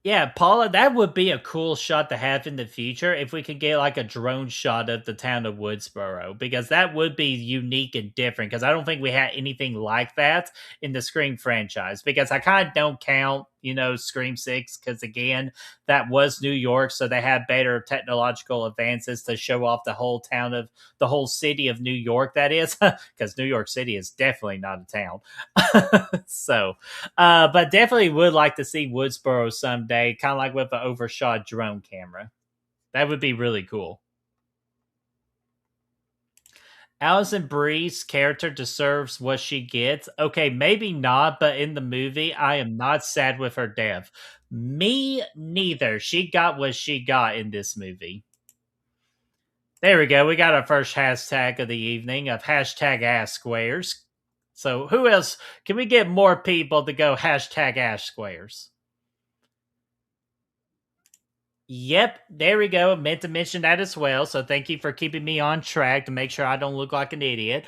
Yeah, Paula, that would be a cool shot to have in the future if we could get like a drone shot of the town of Woodsboro, because that would be unique and different. Because I don't think we had anything like that in the Scream franchise. Because I kind of don't count, Scream 6, because again, that was New York, so they had better technological advances to show off the whole city of New York, that is, because New York City is definitely not a town. So, but definitely would like to see Woodsboro someday, kind of like with an overshot drone camera. That would be really cool. Alison Brie's character deserves what she gets. Okay, maybe not, but in the movie, I am not sad with her death. Me neither. She got what she got in this movie. There we go. We got our first hashtag of the evening of hashtag Ask Squares. So who else? Can we get more people to go hashtag Ask Squares? Yep, there we go. Meant to mention that as well. So thank you for keeping me on track to make sure I don't look like an idiot.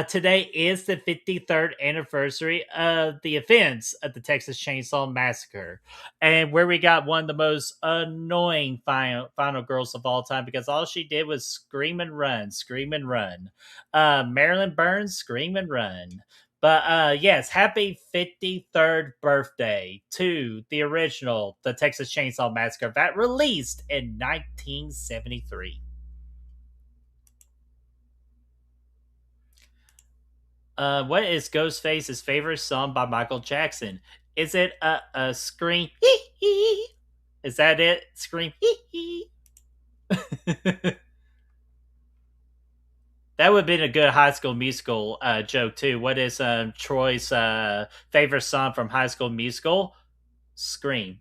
Today is the 53rd anniversary of the offense of the Texas Chainsaw Massacre, and where we got one of the most annoying final girls of all time, because all she did was scream and run, scream and run. Marilyn Burns, scream and run. But yes, happy 53rd birthday to the original The Texas Chainsaw Massacre that released in 1973. What is Ghostface's favorite song by Michael Jackson? Is it a scream? Is that it? Scream. That would have been a good High School Musical joke too. What is Troy's favorite song from High School Musical? Scream.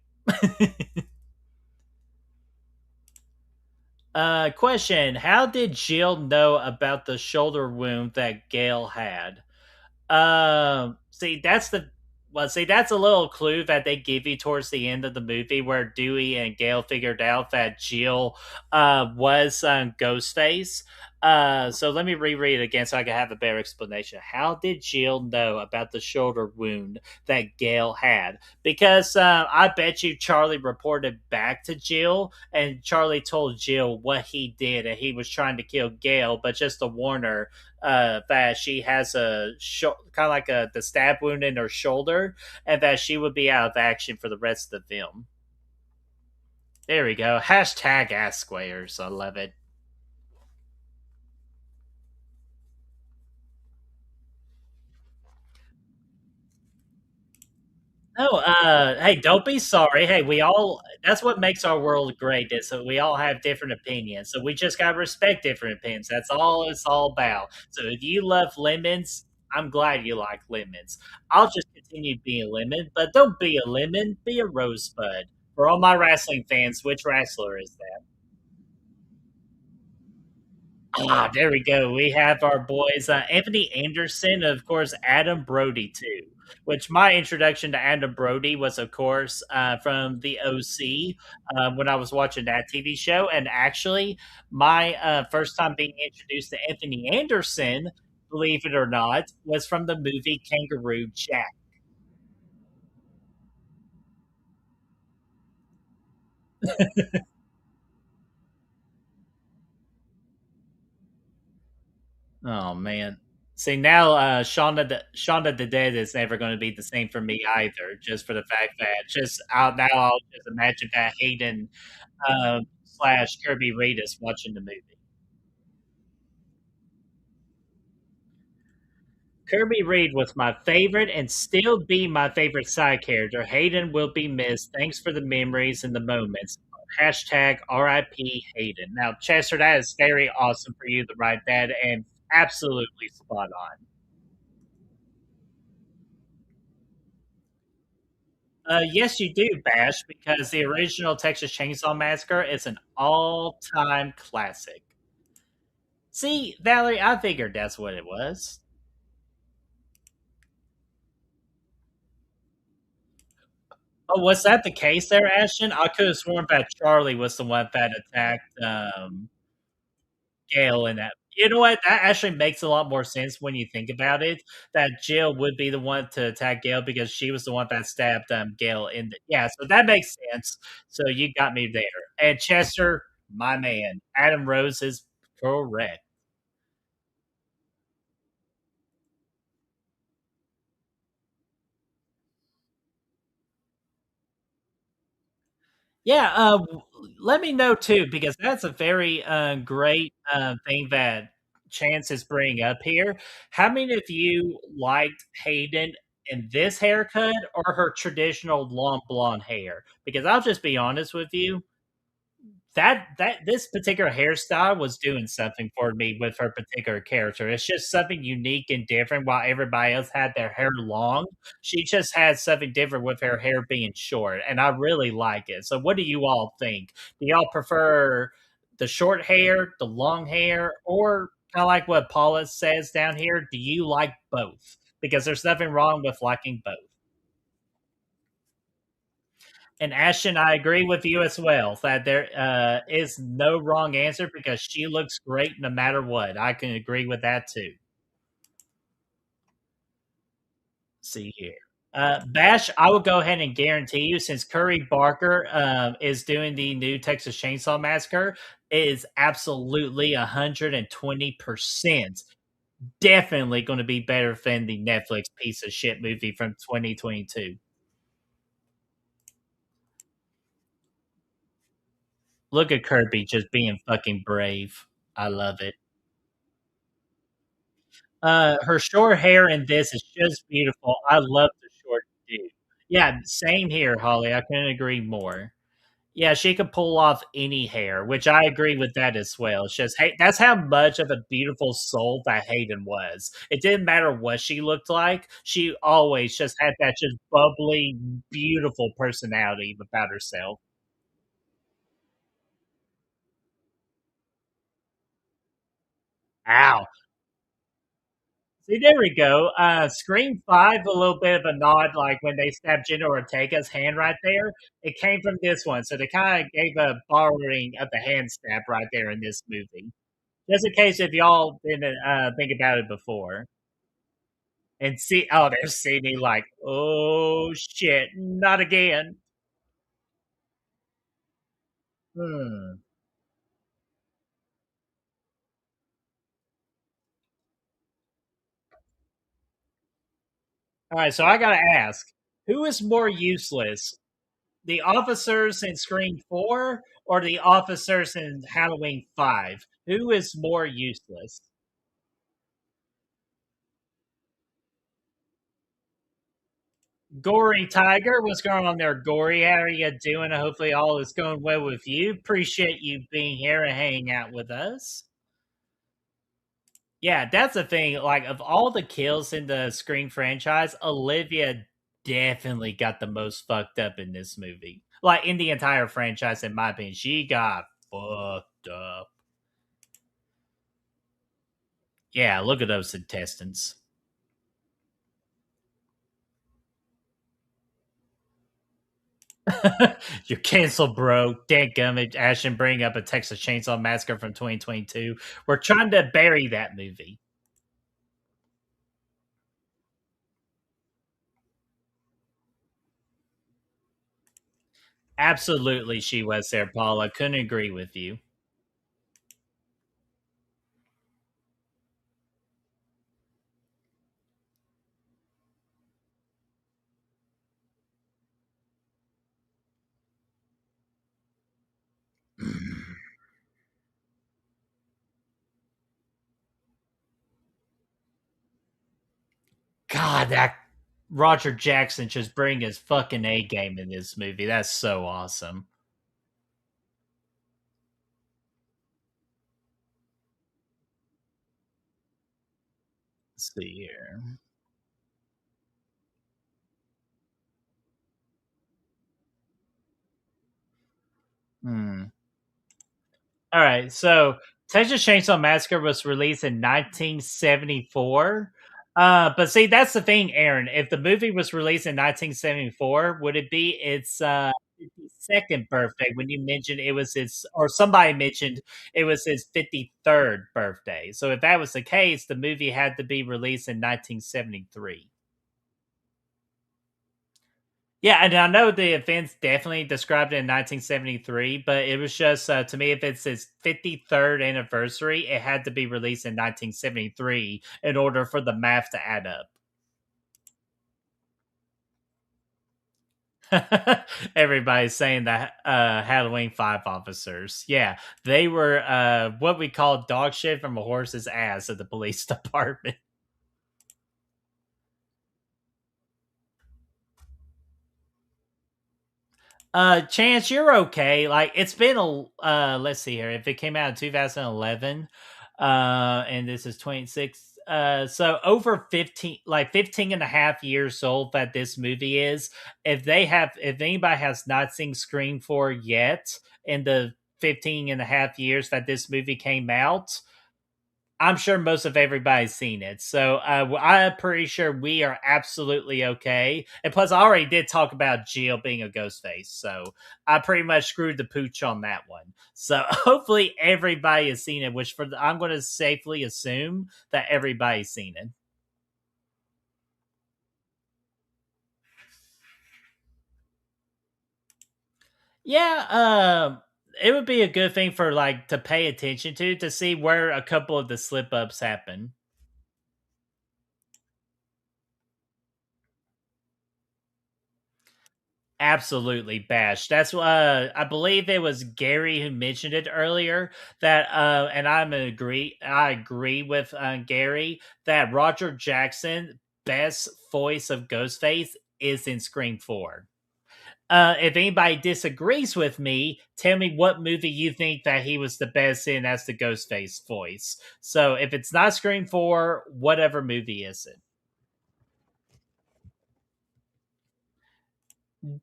Question: how did Jill know about the shoulder wound that Gail had? See, that's the Well, see, that's a little clue that they give you towards the end of the movie where Dewey and Gail figured out that Jill was Ghostface. So let me reread it again so I can have a better explanation. How did Jill know about the shoulder wound that Gail had? Because I bet you Charlie reported back to Jill, and Charlie told Jill what he did, and he was trying to kill Gail, but just to warn her that she has a kind of like the stab wound in her shoulder, and that she would be out of action for the rest of the film. There we go. Hashtag Ask Squares. I love it. No, hey, don't be sorry. Hey, we all, that's what makes our world great is that we all have different opinions. So we just got to respect different opinions. That's all it's all about. So if you love lemons, I'm glad you like lemons. I'll just continue being a lemon, but don't be a lemon, be a rosebud. For all my wrestling fans, which wrestler is that? Ah, there we go. We have our boys, Anthony Anderson, of course, Adam Brody too. Which my introduction to Adam Brody was, of course, from the OC when I was watching that TV show, and actually, my first time being introduced to Anthony Anderson, believe it or not, was from the movie Kangaroo Jack. Oh man. See now, Shaun of the Dead is never going to be the same for me either. Just for the fact that now I'll just imagine that Hayden slash Kirby Reed is watching the movie. Kirby Reed was my favorite and still be my favorite side character. Hayden will be missed. Thanks for the memories and the moments. Hashtag RIP Hayden. Now, Chester, that is very awesome for you to write that and absolutely spot on. Yes, you do, Bash, because the original Texas Chainsaw Massacre is an all-time classic. See, Valerie, I figured that's what it was. Oh, was that the case there, Ashton? I could have sworn that Charlie was the one that attacked Gail in that. You know what? That actually makes a lot more sense when you think about it. That Jill would be the one to attack Gail because she was the one that stabbed Gail in the. Yeah, so that makes sense. So you got me there. And Chester, my man, Adam Rose is correct. Yeah, let me know too because that's a very great thing that Chance is bringing up here. How many of you liked Hayden in this haircut or her traditional long blonde hair? Because I'll just be honest with you, that this particular hairstyle was doing something for me with her particular character. It's just something unique and different. While everybody else had their hair long, she just had something different with her hair being short, and I really like it. So, what do you all think? Do y'all prefer the short hair, the long hair, or kind of like what Paula says down here? Do you like both? Because there's nothing wrong with liking both. And Ashton, I agree with you as well that there is no wrong answer because she looks great no matter what. I can agree with that too. See here. Bash, I will go ahead and guarantee you, since Curry Barker is doing the new Texas Chainsaw Massacre, it is absolutely 120% definitely going to be better than the Netflix piece of shit movie from 2022. Look at Kirby just being fucking brave. I love it. Her short hair in this is just beautiful. I love the short dude. Yeah, same here, Holly. I couldn't agree more. Yeah, she could pull off any hair, which I agree with that as well. It's just hey, that's how much of a beautiful soul that Hayden was. It didn't matter what she looked like; she always just had that just bubbly, beautiful personality about herself. Ow! See, there we go. Scream 5, a little bit of a nod, like when they stabbed Jenna Ortega's hand right there. It came from this one. So they kind of gave a borrowing of the hand stab right there in this movie. Just in case if y'all didn't think about it before. And see, oh, there's CD like, oh shit, not again. Hmm. All right, so I gotta ask, who is more useless, the officers in Scream 4 or the officers in Halloween 5? Who is more useless? Gory Tiger, what's going on there, Gory? How are you doing? Hopefully, all is going well with you. Appreciate you being here and hanging out with us. Yeah, that's the thing. Like, of all the kills in the Scream franchise, Olivia definitely got the most fucked up in this movie. Like, in the entire franchise, in my opinion, she got fucked up. Yeah, look at those intestines. You're canceled, bro. Dadgummit, Ashton bring up a Texas Chainsaw Massacre from 2022. We're trying to bury that movie. Absolutely, she was there, Paula. Couldn't agree with you. God, that Roger Jackson just bring his fucking A game in this movie. That's so awesome. Let's see here. Hmm. All right, so Texas Chainsaw Massacre was released in 1974. But see, that's the thing, Aaron. If the movie was released in 1974, would it be its 52nd birthday when you mentioned it was its, or somebody mentioned it was his 53rd birthday? So if that was the case, the movie had to be released in 1973. Yeah, and I know the events definitely described it in 1973, but it was just to me, if it's its 53rd anniversary, it had to be released in 1973 in order for the math to add up. Everybody's saying that Halloween 5 officers, yeah, they were what we call dog shit from a horse's ass at the police department. Chance, you're okay. Like, it's been a let's see here. If it came out in 2011, and this is 26, so over 15, like 15 and a half years old that this movie is. If anybody has not seen Scream 4 yet in the 15 and a half years that this movie came out, I'm sure most of everybody's seen it. So I'm pretty sure we are absolutely okay. And plus, I already did talk about Jill being a ghost face. So I pretty much screwed the pooch on that one. So hopefully everybody has seen it, which I'm going to safely assume that everybody's seen it. Yeah, it would be a good thing for like to pay attention to see where a couple of the slip ups happen. Absolutely bash. That's I believe it was Gary who mentioned it earlier that and I agree with Gary that Roger Jackson best voice of Ghostface is in Scream 4. If anybody disagrees with me, tell me what movie you think that he was the best in as the Ghostface voice. So if it's not Scream 4, whatever movie is it?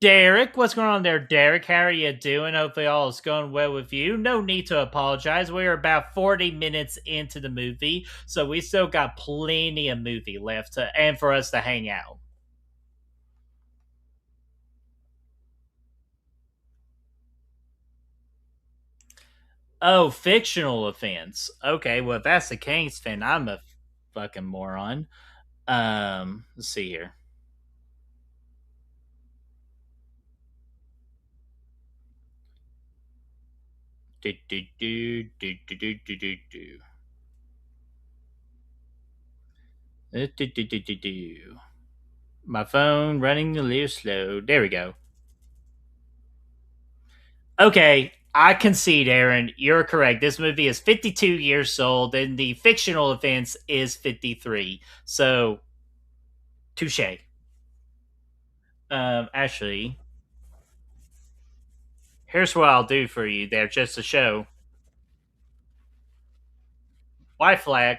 Derek, what's going on there, Derek? How are you doing? Hopefully, all is going well with you. No need to apologize. We are about 40 minutes into the movie, so we still got plenty of movie left and for us to hang out. Oh, fictional offense. Okay, well, if that's the case, then I'm a fucking moron. Let's see here. Do, do, do, do, do, do, do, do, do. Do, do, do, do, do. My phone running a little slow. There we go. Okay, I concede, Aaron. You're correct. This movie is 52 years old, and the fictional offense is 53. So, touche. Actually, here's what I'll do for you there, just to show. White flag.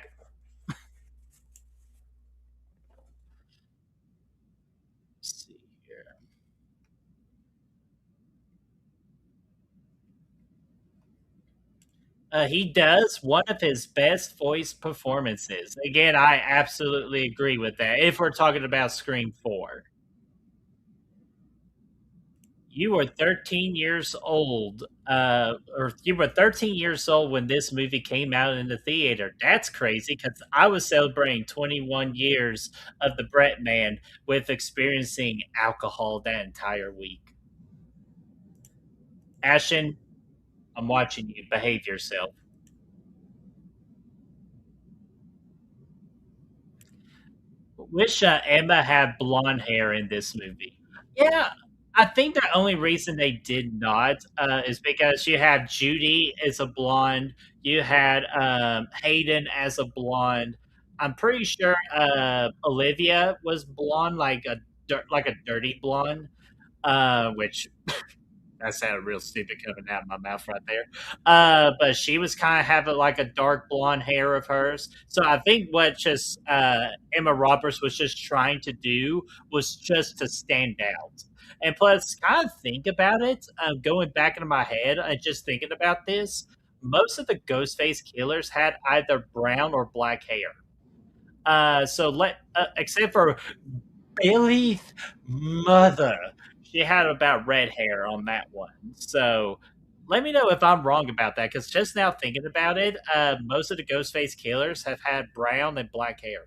Let's see here. He does one of his best voice performances. Again, I absolutely agree with that. If we're talking about Scream 4. You were 13 years old, or you were 13 years old when this movie came out in the theater. That's crazy because I was celebrating 21 years of the BrettMan with experiencing alcohol that entire week. Ashton, I'm watching you. Behave yourself. Wish Emma had blonde hair in this movie. Yeah, I think the only reason they did not is because you had Judy as a blonde, you had Hayden as a blonde. I'm pretty sure Olivia was blonde, like a like a dirty blonde, which that sounded real stupid coming out of my mouth right there. But she was kind of having like a dark blonde hair of hers. So I think what just Emma Roberts was just trying to do was just to stand out. And plus, kind of think about it, going back into my head and just thinking about this, most of the Ghostface killers had either brown or black hair. Except for Billy's mother. She had about red hair on that one. So let me know if I'm wrong about that, because just now thinking about it, most of the Ghostface killers have had brown and black hair.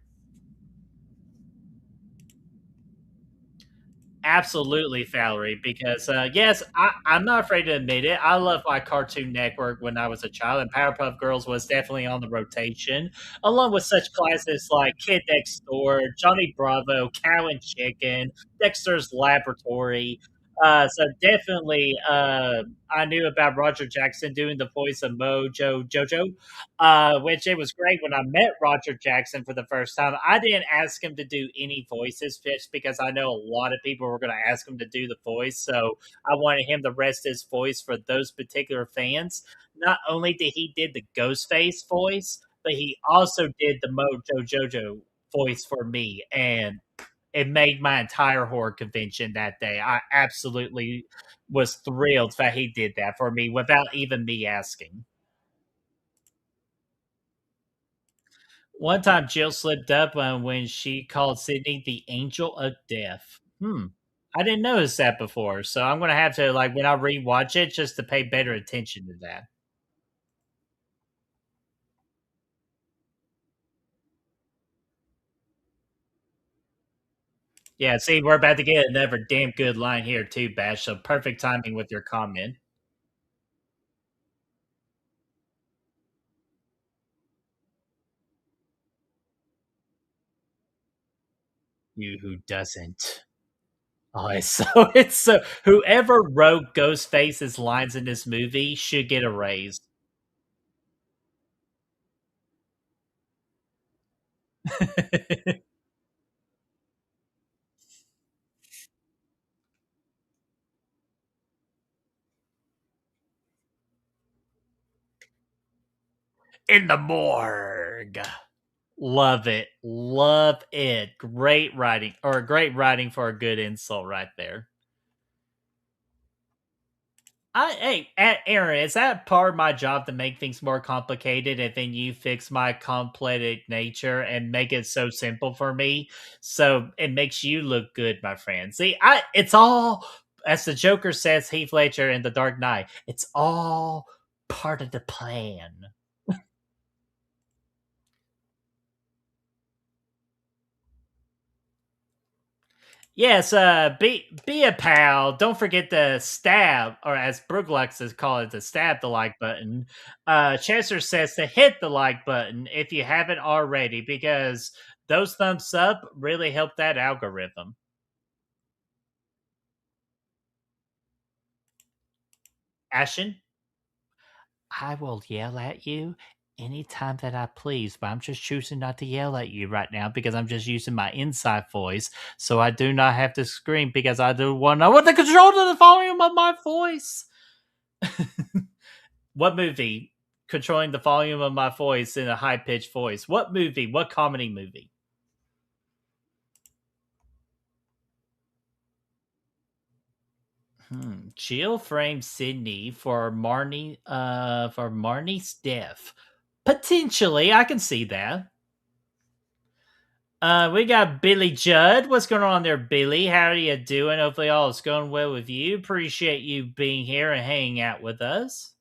Absolutely, Valerie, because yes, I'm not afraid to admit it. I love my Cartoon Network when I was a child, and Powerpuff Girls was definitely on the rotation, along with such classics like Kid Next Door, Johnny Bravo, Cow and Chicken, Dexter's Laboratory. So definitely, I knew about Roger Jackson doing the voice of Mojo Jojo, which it was great when I met Roger Jackson for the first time. I didn't ask him to do any voices just because I know a lot of people were going to ask him to do the voice. So I wanted him to rest his voice for those particular fans. Not only did he did the Ghostface voice, but he also did the Mojo Jojo voice for me. And it made my entire horror convention that day. I absolutely was thrilled that he did that for me without even me asking. One time, Jill slipped up when she called Sydney the Angel of Death. I didn't notice that before, so I'm gonna have to like when I rewatch it just to pay better attention to that. Yeah, see, we're about to get another damn good line here too, Bash. So perfect timing with your comment. You who doesn't? Oh, it's so it's so whoever wrote Ghostface's lines in this movie should get a raise. In the morgue. Love it. Love it. Great writing, or great writing for a good insult right there. Aaron, is that part of my job to make things more complicated and then you fix my complex nature and make it so simple for me so it makes you look good, my friend? See, it's all, as the Joker says, Heath Ledger in The Dark Knight, it's all part of the plan. Yes, be a pal. Don't forget the stab, or as Brooke likes to call it, the stab the like button. Chester says to hit the like button if you haven't already, because those thumbs up really help that algorithm. Ashen, I will yell at you anytime that I please, but I'm just choosing not to yell at you right now because I'm just using my inside voice, so I do not have to scream because I do want to know what the control to the volume of my voice. What movie controlling the volume of my voice in a high pitched voice? What movie? What comedy movie? Jill framed Sydney for Marnie's death. Potentially, I can see that. We got Billy Judd. What's going on there, Billy? How are you doing? Hopefully, all is going well with you. Appreciate you being here and hanging out with us.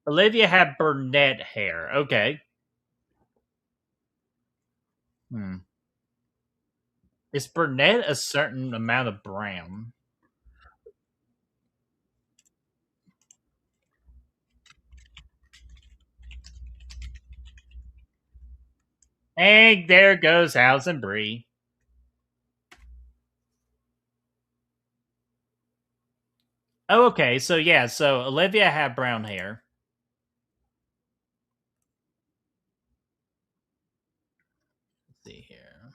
Olivia had brunette hair. Okay. Hmm. Is brunette a certain amount of brown? And there goes House and Bree. Oh, okay. So yeah, so Olivia had brown hair. Let's see here.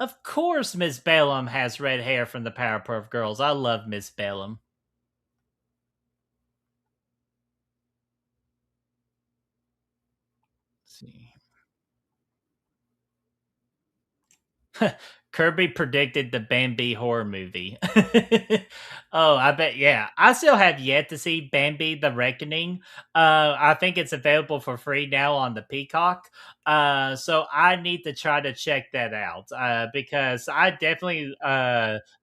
Of course, Miss Bellum has red hair from the Powerpuff Girls. I love Miss Bellum. Let's see. Kirby predicted the Bambi horror movie. Oh, I bet. Yeah, I still have yet to see Bambi: The Reckoning. I think it's available for free now on the Peacock. So I need to try to check that out. Because I definitely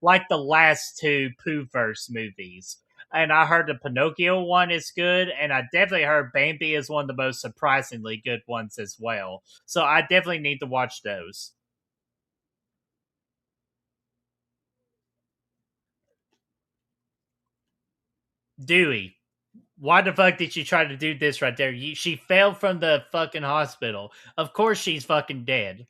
like the last two Poohverse movies. And I heard the Pinocchio one is good, and I definitely heard Bambi is one of the most surprisingly good ones as well. So I definitely need to watch those. Dewey, why the fuck did she try to do this right there? She fell from the fucking hospital. Of course she's fucking dead.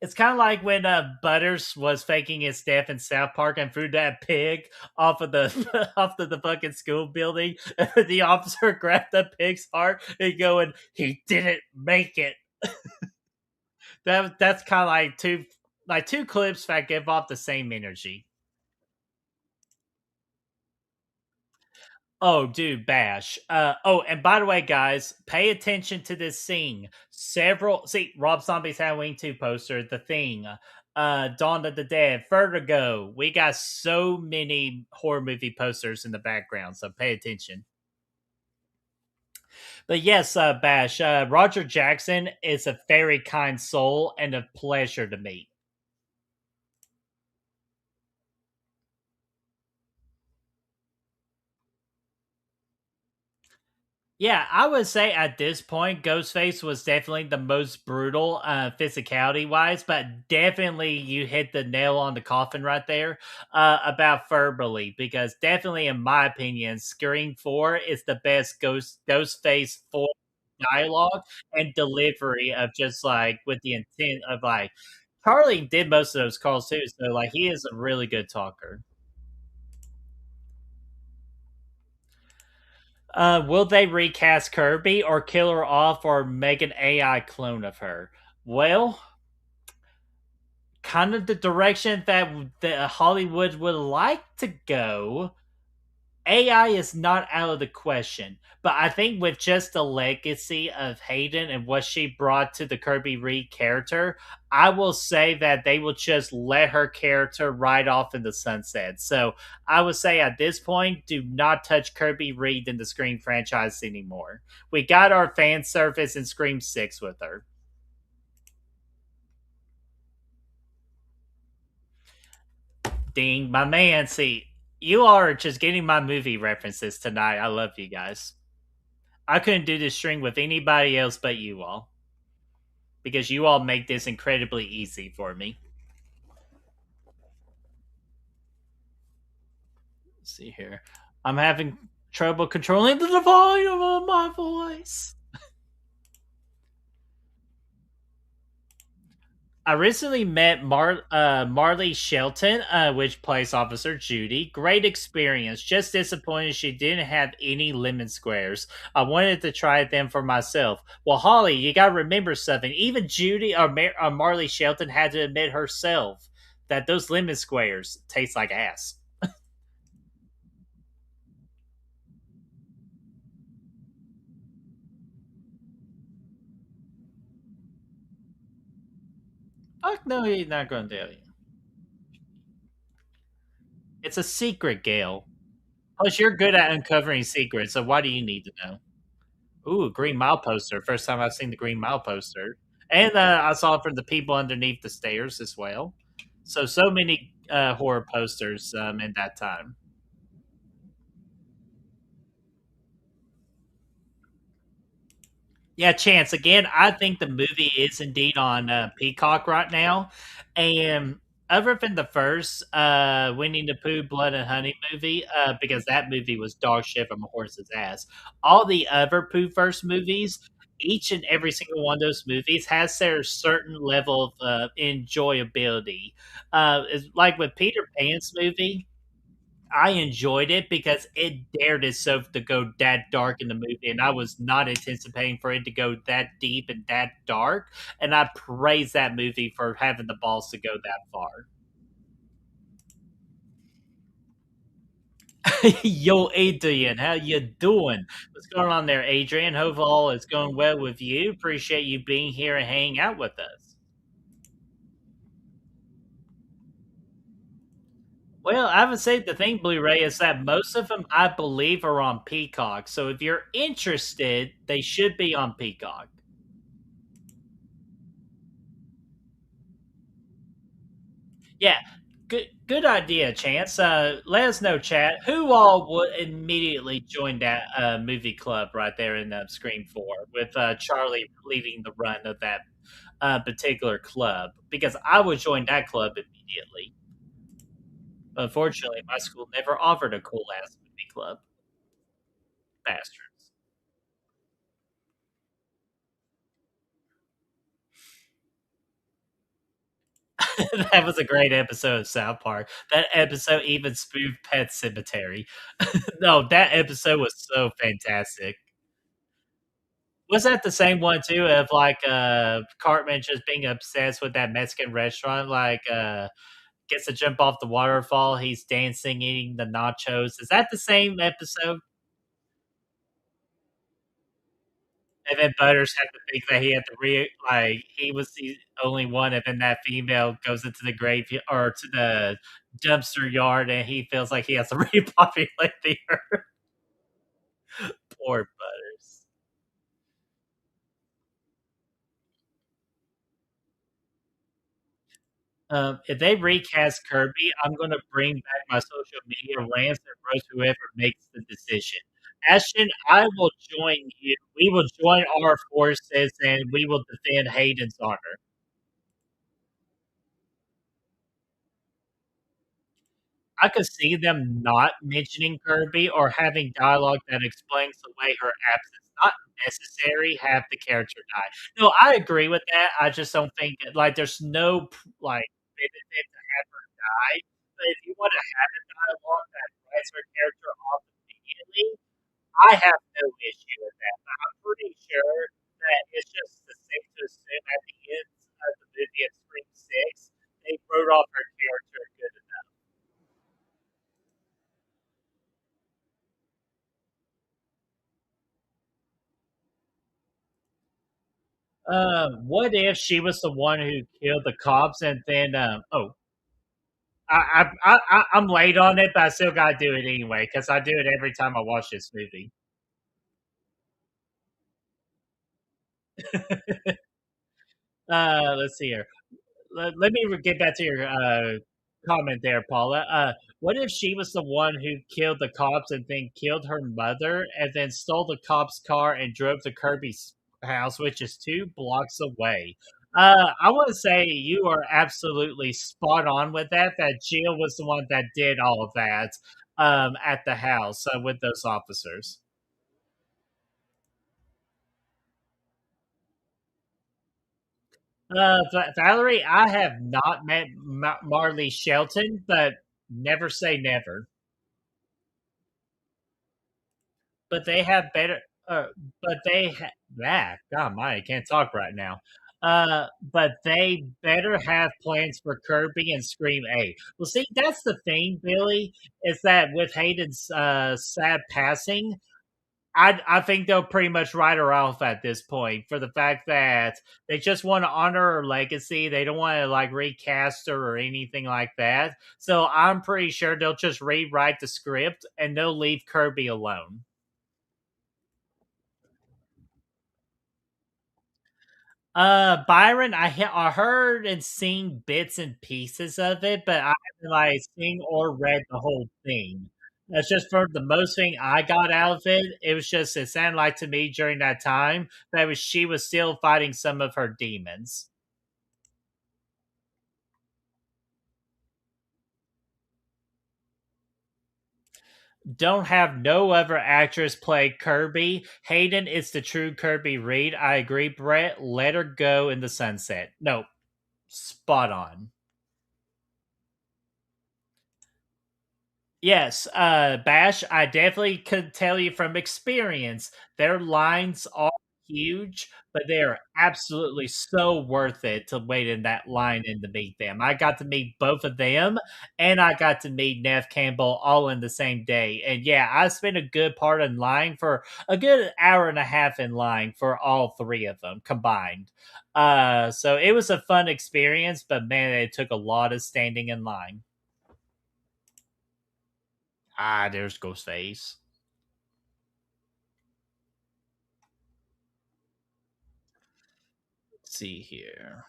It's kind of like when Butters was faking his death in South Park and threw that pig off of the off of the fucking school building. And the officer grabbed the pig's heart and going, "He didn't make it." That's kind of like two clips that give off the same energy. Oh, dude, Bash. Oh, and by the way, guys, pay attention to this scene. Rob Zombie's Halloween 2 poster, The Thing, Dawn of the Dead, Vertigo. We got so many horror movie posters in the background, so pay attention. But yes, Bash, Roger Jackson is a very kind soul and a pleasure to meet. Yeah, I would say at this point, Ghostface was definitely the most brutal, physicality wise, but definitely you hit the nail on the coffin right there about verbally, because definitely, in my opinion, Scream 4 is the best Ghostface 4 dialogue and delivery of just like with the intent of like Charlie did most of those calls too, so like he is a really good talker. Will they recast Kirby or kill her off or make an AI clone of her? Well, kind of the direction that Hollywood would like to go. AI is not out of the question, but I think with just the legacy of Hayden and what she brought to the Kirby Reed character, I will say that they will just let her character ride off in the sunset. So I would say at this point, do not touch Kirby Reed in the Scream franchise anymore. We got our fan service in Scream 6 with her. Ding, my man. See, you are just getting my movie references tonight. I love you guys. I couldn't do this string with anybody else but you all because you all make this incredibly easy for me. Let's see here. I'm having trouble controlling the volume of my voice. I recently met Marley Shelton, which plays Officer Judy. Great experience. Just disappointed she didn't have any lemon squares. I wanted to try them for myself. Well, Holly, you got to remember something. Even Judy or Marley Shelton had to admit herself that those lemon squares taste like ass. Fuck no, he's not going to tell you. It's a secret, Gail. Plus, you're good at uncovering secrets, so why do you need to know? Ooh, Green Mile poster. First time I've seen the Green Mile poster. And I saw it from the people underneath the stairs as well. So many horror posters in that time. Yeah, Chance. Again, I think the movie is indeed on Peacock right now, and other than the first Winnie the Pooh Blood and Honey movie, because that movie was dog shit from a horse's ass. All the other Pooh first movies, each and every single one of those movies has their certain level of enjoyability. It's like with Peter Pan's movie. I enjoyed it because it dared itself to go that dark in the movie, and I was not anticipating for it to go that deep and that dark. And I praise that movie for having the balls to go that far. Yo, Adrian, how you doing? What's going on there, Adrian? Hope all is going well with you. Appreciate you being here and hanging out with us. Well, I would say the thing, Blu-ray, is that most of them, I believe, are on Peacock. So if you're interested, they should be on Peacock. Yeah, good idea, Chance. Let us know, chat. Who all would immediately join that movie club right there in Scream 4 with Charlie leading the run of that particular club? Because I would join that club immediately. Unfortunately, my school never offered a cool ass movie club. Bastards. That was a great episode of South Park. That episode even spoofed Pet Cemetery. No, that episode was so fantastic. Was that the same one too of like Cartman just being obsessed with that Mexican restaurant? Like gets to jump off the waterfall, he's dancing, eating the nachos. Is that the same episode? And then Butters had to think that he had to like he was the only one, and then that female goes into the grave or to the dumpster yard, and he feels like he has to repopulate the earth. Poor Butters. If they recast Kirby, I'm going to bring back my social media rants and roast whoever makes the decision. Ashton, I will join you. We will join our forces and we will defend Hayden's honor. I could see them not mentioning Kirby or having dialogue that explains the way her absence not necessary, have the character die. No, I agree with that. I just don't think that, like there's no like benefit to have her die. But if you want to have a dialogue that writes her character off immediately, I have no issue with that. But I'm pretty sure that it's just the safe to assume at the end of the movie of Scream Six, they wrote off her character good enough. What if she was the one who killed the cops and then, I'm late on it, but I still gotta do it anyway because I do it every time I watch this movie. Let's see here. Let me get back to your comment there, Paula. What if she was the one who killed the cops and then killed her mother and then stole the cop's car and drove to Kirby's house, which is 2 blocks away? I want to say you are absolutely spot on with that. That Jill was the one that did all of that at the house with those officers. Valerie, I have not met Marley Shelton, but never say never. But they have better. Uh, but they God, my, I can't talk right now. But they better have plans for Kirby and Scream 8. Well, see, that's the thing, Billy, is that with Hayden's sad passing, I think they'll pretty much write her off at this point for the fact that they just want to honor her legacy. They don't want to like recast her or anything like that. So I'm pretty sure they'll just rewrite the script and they'll leave Kirby alone. Byron, I heard and seen bits and pieces of it, but I haven't like seen or read the whole thing. That's just for the most thing I got out of it. It was just it sounded like to me during that time that was she was still fighting some of her demons. Don't have no other actress play Kirby. Hayden is the true Kirby Reed. I agree, Brett. Let her go in the sunset. No, spot on. Yes, Bash, I definitely could tell you from experience, their lines are huge, but they are absolutely so worth it to wait in that line and to meet them. I got to meet both of them, and I got to meet Nev Campbell all in the same day. And yeah, I spent a good part in line for a good hour and a half in line for all three of them combined. So it was a fun experience, but man, it took a lot of standing in line. Ah, there's Ghostface. Let's see here.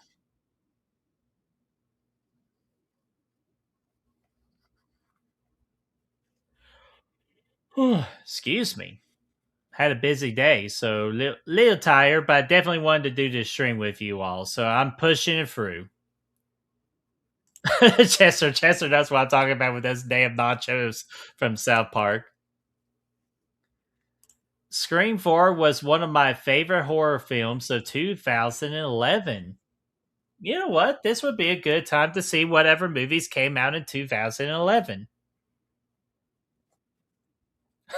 Excuse me. Had a busy day, so little tired, but I definitely wanted to do this stream with you all, so I'm pushing it through. Chester, that's what I'm talking about with those damn nachos from South Park. Scream 4 was one of my favorite horror films of 2011. You know what? This would be a good time to see whatever movies came out in 2011.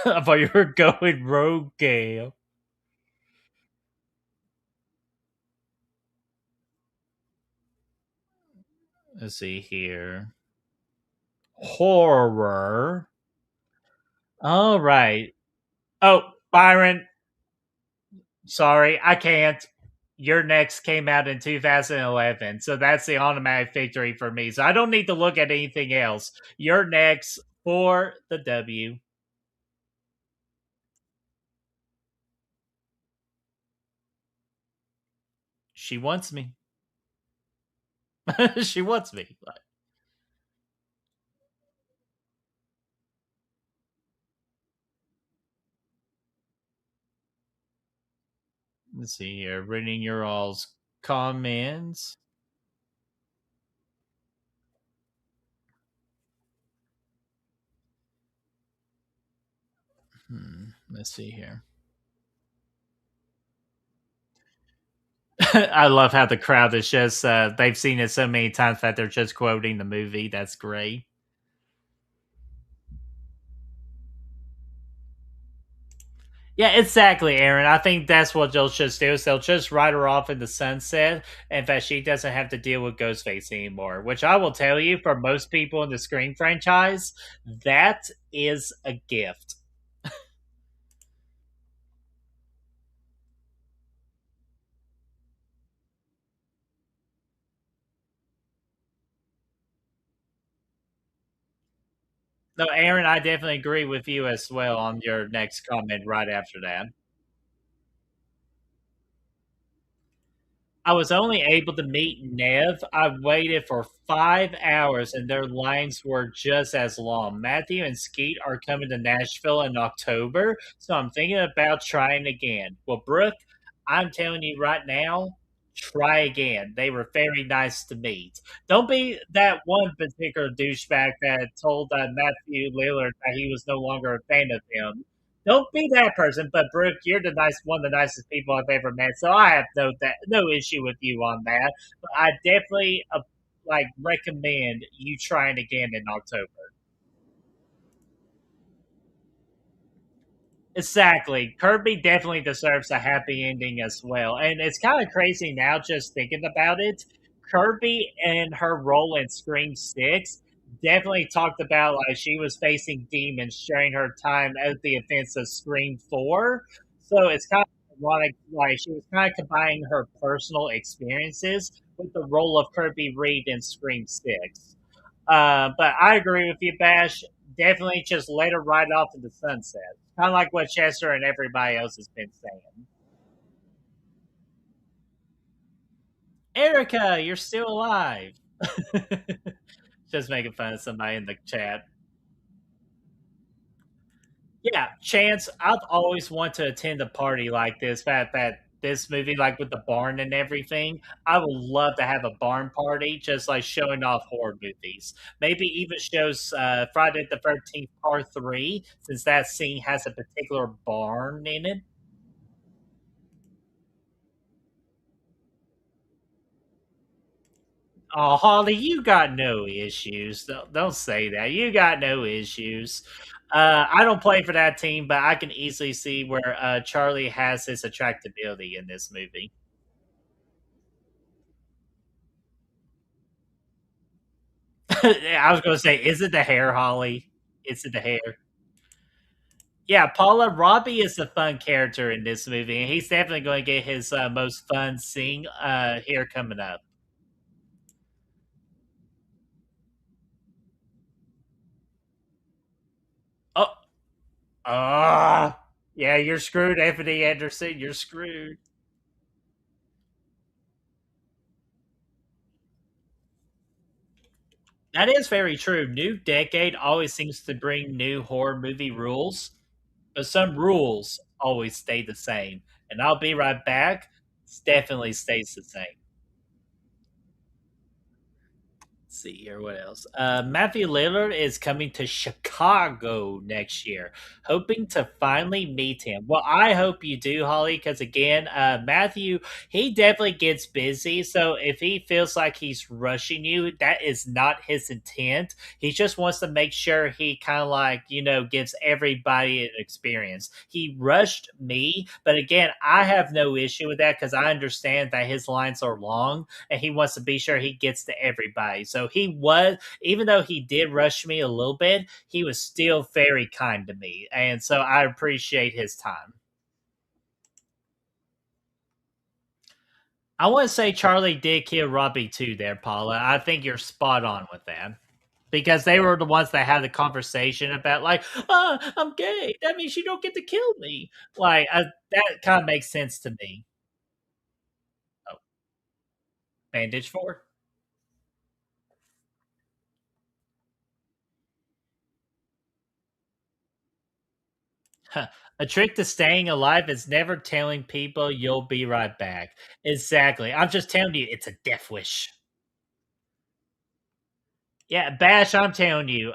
I thought you were going Rogue Gale. Let's see here. Horror. All right. Oh, Byron, sorry, I can't. Your next came out in 2011, so that's the automatic victory for me. So I don't need to look at anything else. Your next for the W. She wants me. She wants me. Let's see here. Reading your all's comments. Let's see here. I love how the crowd is just they've seen it so many times that they're just quoting the movie. That's great. Yeah, exactly, Aaron. I think that's what they'll just do. Is they'll just write her off in the sunset, and that she doesn't have to deal with Ghostface anymore. Which I will tell you, for most people in the Scream franchise, that is a gift. So, Aaron, I definitely agree with you as well on your next comment right after that. I was only able to meet Nev. I waited for 5 hours and their lines were just as long. Matthew and Skeet are coming to Nashville in October, so I'm thinking about trying again. Well, Brooke, I'm telling you right now, try again. They were very nice to meet. Don't be that one particular douchebag that told Matthew Lillard that he was no longer a fan of him. Don't be that person, but Brooke, you're the one of the nicest people I've ever met, so I have no issue with you on that. But I definitely recommend you trying again in October. Exactly. Kirby definitely deserves a happy ending as well. And it's kind of crazy now just thinking about it. Kirby and her role in Scream 6 definitely talked about like she was facing demons during her time at the events of Scream 4. So it's kind of ironic, like she was kind of combining her personal experiences with the role of Kirby Reed in Scream 6. But I agree with you, Bash. Definitely just let her ride off to the sunset. Kind of like what Chester and everybody else has been saying. Erica, you're still alive. Just making fun of somebody in the chat. Yeah, Chance, I've always wanted to attend a party like this. That this movie, like with the barn and everything, I would love to have a barn party, just like showing off horror movies. Maybe even shows Friday the 13th Part 3, since that scene has a particular barn in it. Oh, Holly, you got no issues. Don't say that. You got no issues. I don't play for that team, but I can easily see where Charlie has his attractability in this movie. I was going to say, is it the hair, Holly? Is it the hair? Yeah, Paula Robbie is a fun character in this movie, and he's definitely going to get his most fun scene here coming up. Oh, yeah, you're screwed, Anthony Anderson. You're screwed. That is very true. New decade always seems to bring new horror movie rules, but some rules always stay the same. And I'll be right back. It definitely stays the same. See here, what else? Matthew Lillard is coming to Chicago next year, hoping to finally meet him. Well, I hope you do, Holly, because again, Matthew, he definitely gets busy. So if he feels like he's rushing you, that is not his intent. He just wants to make sure he kind of gives everybody an experience. He rushed me, but again, I have no issue with that because I understand that his lines are long and he wants to be sure he gets to everybody. So he was, even though he did rush me a little bit, he was still very kind to me. And so I appreciate his time. I want to say Charlie did kill Robbie too there, Paula. I think you're spot on with that. Because they were the ones that had the conversation about like, oh, I'm gay. That means you don't get to kill me. That kind of makes sense to me. Oh, bandage for? Huh. A trick to staying alive is never telling people you'll be right back. Exactly. I'm just telling you, it's a death wish. Yeah, Bash, I'm telling you,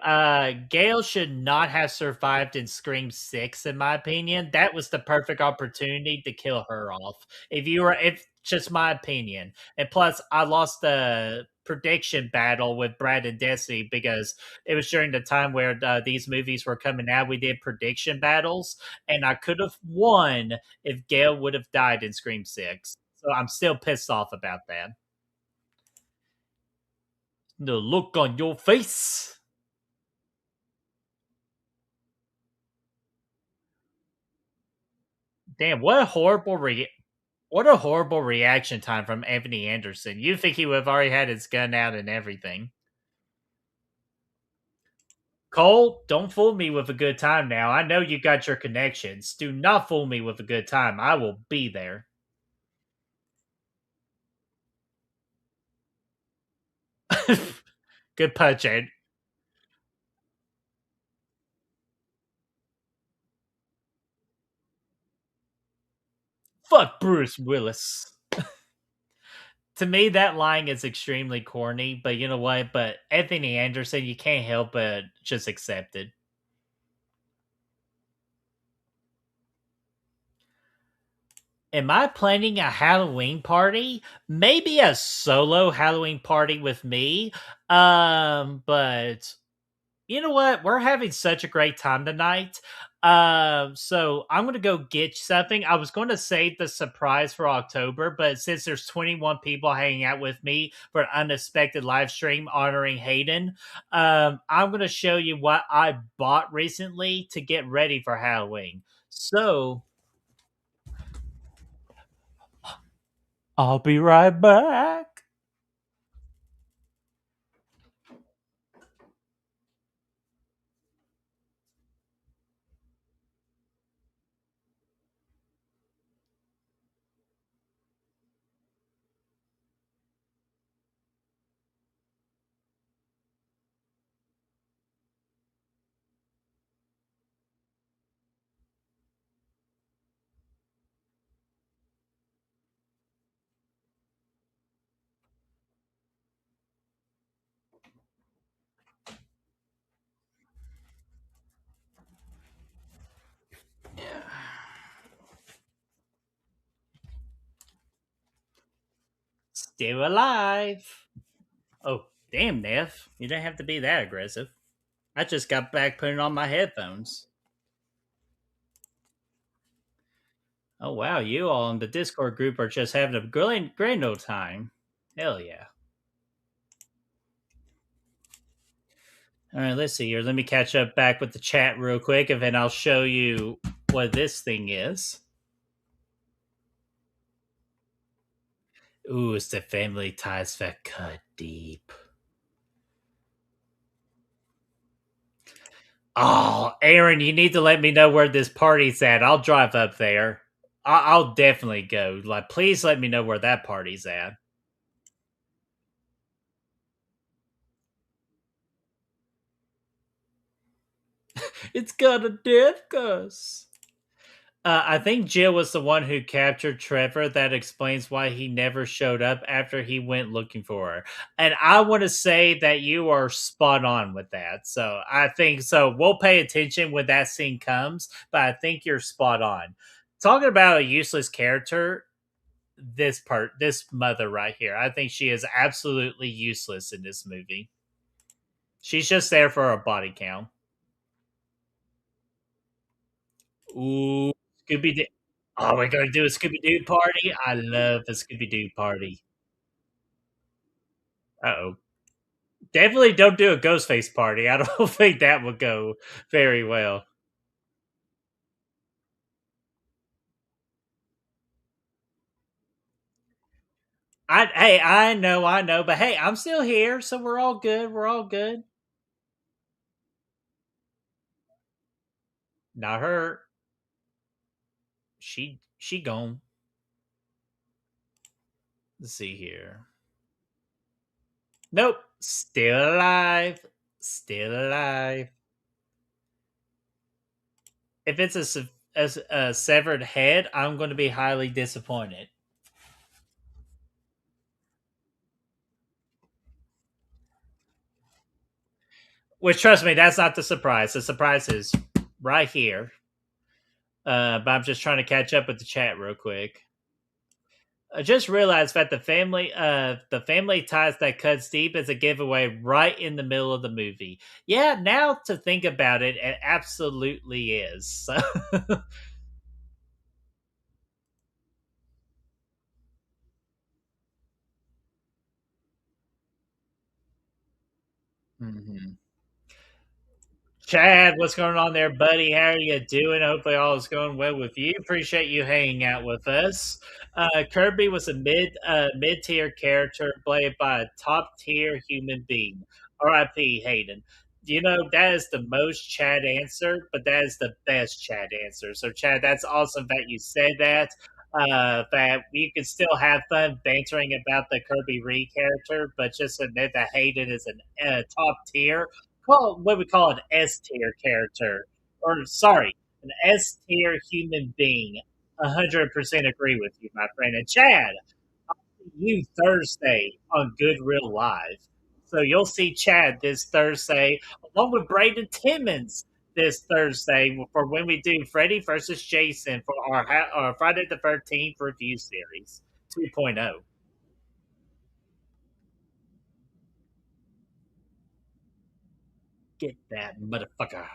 Gail should not have survived in Scream 6, in my opinion. That was the perfect opportunity to kill her off. It's just my opinion. And plus, I lost the prediction battle with Brad and Destiny because it was during the time where these movies were coming out. We did prediction battles, and I could have won if Gail would have died in Scream 6. So I'm still pissed off about that. The look on your face. Damn, what a horrible reaction time from Anthony Anderson. You'd think he would have already had his gun out and everything. Cole, don't fool me with a good time now. I know you got your connections. Do not fool me with a good time. I will be there. Good punch, Ed. Fuck Bruce Willis. To me, that line is extremely corny, but you know what? But Anthony Anderson, you can't help but just accept it. Am I planning a Halloween party? Maybe a solo Halloween party with me. But you know what? We're having such a great time tonight. So I'm gonna go get something. I was going to save the surprise for October, but since there's 21 people hanging out with me for an unexpected live stream honoring Hayden, I'm gonna show you what I bought recently to get ready for Halloween. So I'll be right back. Still alive. Oh, damn, Neff. You don't have to be that aggressive. I just got back putting on my headphones. Oh, wow. You all in the Discord group are just having a grand old time. Hell yeah. All right, let's see here. Let me catch up back with the chat real quick, and then I'll show you what this thing is. Ooh, it's the family ties that cut deep. Oh, Aaron, you need to let me know where this party's at. I'll drive up there. I'll definitely go. Like, please let me know where that party's at. It's got a death cuss. I think Jill was the one who captured Trevor. That explains why he never showed up after he went looking for her. And I want to say that you are spot on with that. So I think so. We'll pay attention when that scene comes, but I think you're spot on. Talking about a useless character, this mother right here, I think she is absolutely useless in this movie. She's just there for a body count. Ooh, Scooby Doo. Oh, we're gonna do a Scooby Doo party? I love a Scooby Doo party. Uh-oh. Definitely don't do a Ghostface party. I don't think that would go very well. I know, but hey, I'm still here, so we're all good. We're all good. Not her. She gone. Let's see here. Nope. Still alive. Still alive. If it's a severed head, I'm going to be highly disappointed. Which, trust me, that's not the surprise. The surprise is right here. But I'm just trying to catch up with the chat real quick. I just realized that the family ties that cuts deep is a giveaway right in the middle of the movie. Yeah, now to think about it, it absolutely is. So Mhm. Chad, what's going on there, buddy? How are you doing? Hopefully, all is going well with you. Appreciate you hanging out with us. Kirby was a mid tier character played by a top tier human being. R.I.P. Hayden. That is the most Chad answer, but that is the best Chad answer. So, Chad, that's awesome that you said that. That you can still have fun bantering about the Kirby Reed character, but just admit that Hayden is an top tier, call what we call an S tier character, or sorry, an S tier human being. 100% agree with you, my friend. And Chad, you Thursday on Good Real Live. So you'll see Chad this Thursday, along with Braden Timmons this Thursday for when we do Freddy versus Jason for our Friday the 13th review series 2.0. Get that motherfucker.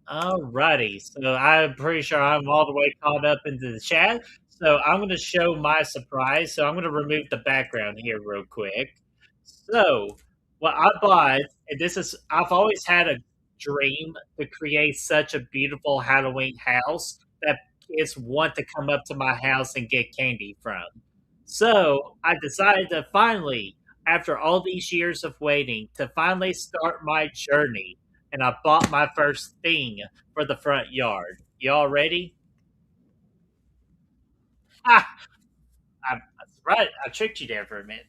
Alrighty, so I'm pretty sure I'm all the way caught up into the chat. So I'm going to show my surprise. So I'm going to remove the background here real quick. So what I bought, and this is, I've always had a dream to create such a beautiful Halloween house that kids want to come up to my house and get candy from. So I decided to finally, after all these years of waiting, to finally start my journey and I bought my first thing for the front yard. Y'all ready? Ah, that's right. I tricked you there for a minute.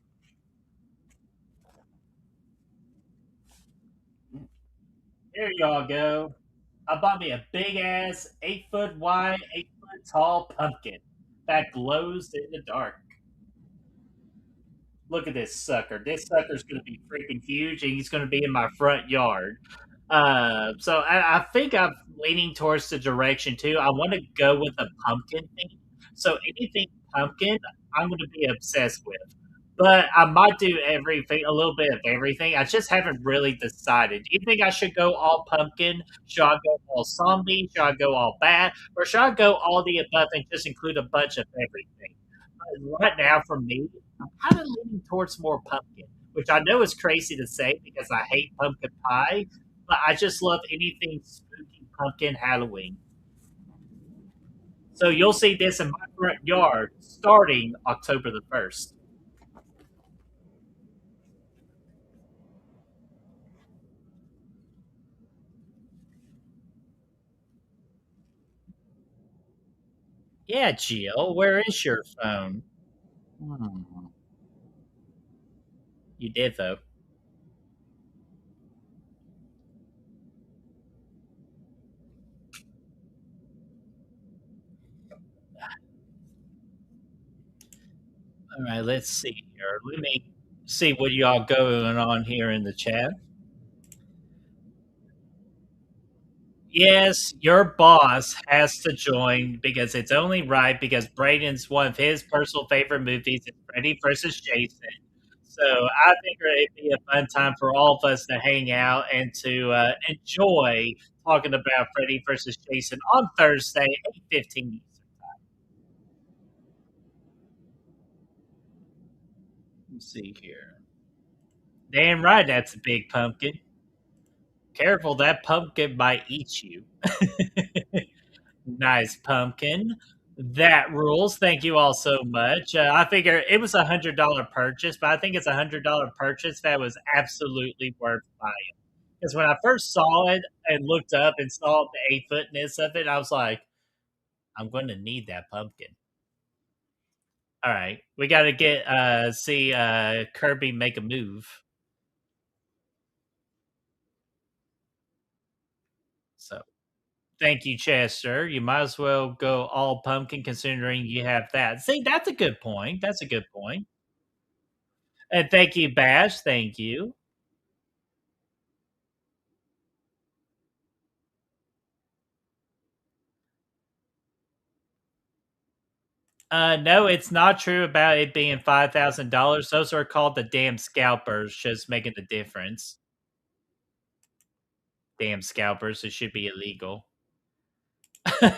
Here y'all go. I bought me a big ass 8 foot wide, 8 foot tall pumpkin that glows in the dark. Look at this sucker. This sucker's going to be freaking huge, and he's going to be in my front yard. So I think I'm leaning towards the direction too. I want to go with a pumpkin theme. So anything pumpkin, I'm going to be obsessed with. But I might do everything, a little bit of everything. I just haven't really decided. Do you think I should go all pumpkin? Should I go all zombie? Should I go all bat? Or should I go all the above and just include a bunch of everything? Right now, for me, I'm kind of leaning towards more pumpkin, which I know is crazy to say because I hate pumpkin pie, but I just love anything spooky pumpkin Halloween. So you'll see this in my front yard starting October the 1st. Yeah, Jill, where is your phone? Hmm. You did, though. All right, let's see here. Let me see what y'all going on here in the chat. Yes, your boss has to join because it's only right because Braden's one of his personal favorite movies is Freddy versus Jason. So I think it'd be a fun time for all of us to hang out and to enjoy talking about Freddy versus Jason on Thursday, 8:15 Eastern. Let's see here. Damn right, that's a big pumpkin. Careful, that pumpkin might eat you. Nice pumpkin. That rules. Thank you all so much. I figure it was $100 purchase, but I think it's $100 purchase that was absolutely worth buying. Because when I first saw it and looked up and saw the 8 footness of it, I was like, I'm going to need that pumpkin. All right, we got to get see Kirby make a move. So thank you, Chester. You might as well go all pumpkin considering you have that. See, that's a good point. That's a good point. And thank you, Bash. Thank you. No, it's not true about it being $5,000. Those are called the damn scalpers, just making the difference. Damn scalpers. It should be illegal.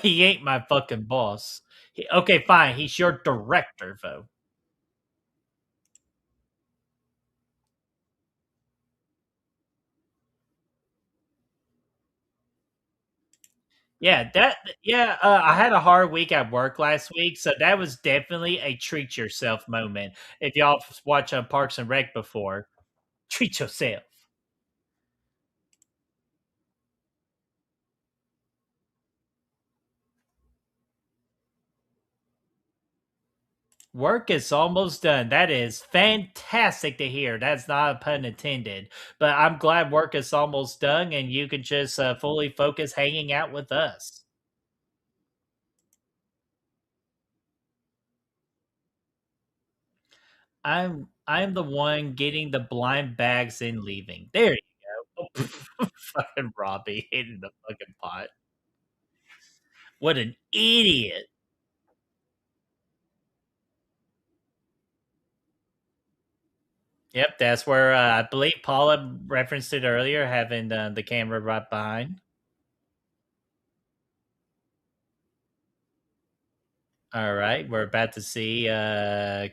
He ain't my fucking boss. Okay, fine. He's your director, though. Yeah, that. Yeah, I had a hard week at work last week, so that was definitely a treat yourself moment. If y'all watch Parks and Rec before, Treat yourself. Work is almost done. That is fantastic to hear. That's not a pun intended. But I'm glad work is almost done and you can just fully focus hanging out with us. I'm the one getting the blind bags and leaving. There you go. Fucking Robbie hitting the fucking pot. What an idiot. Yep, that's where I believe Paula referenced it earlier, having the camera right behind. All right, we're about to see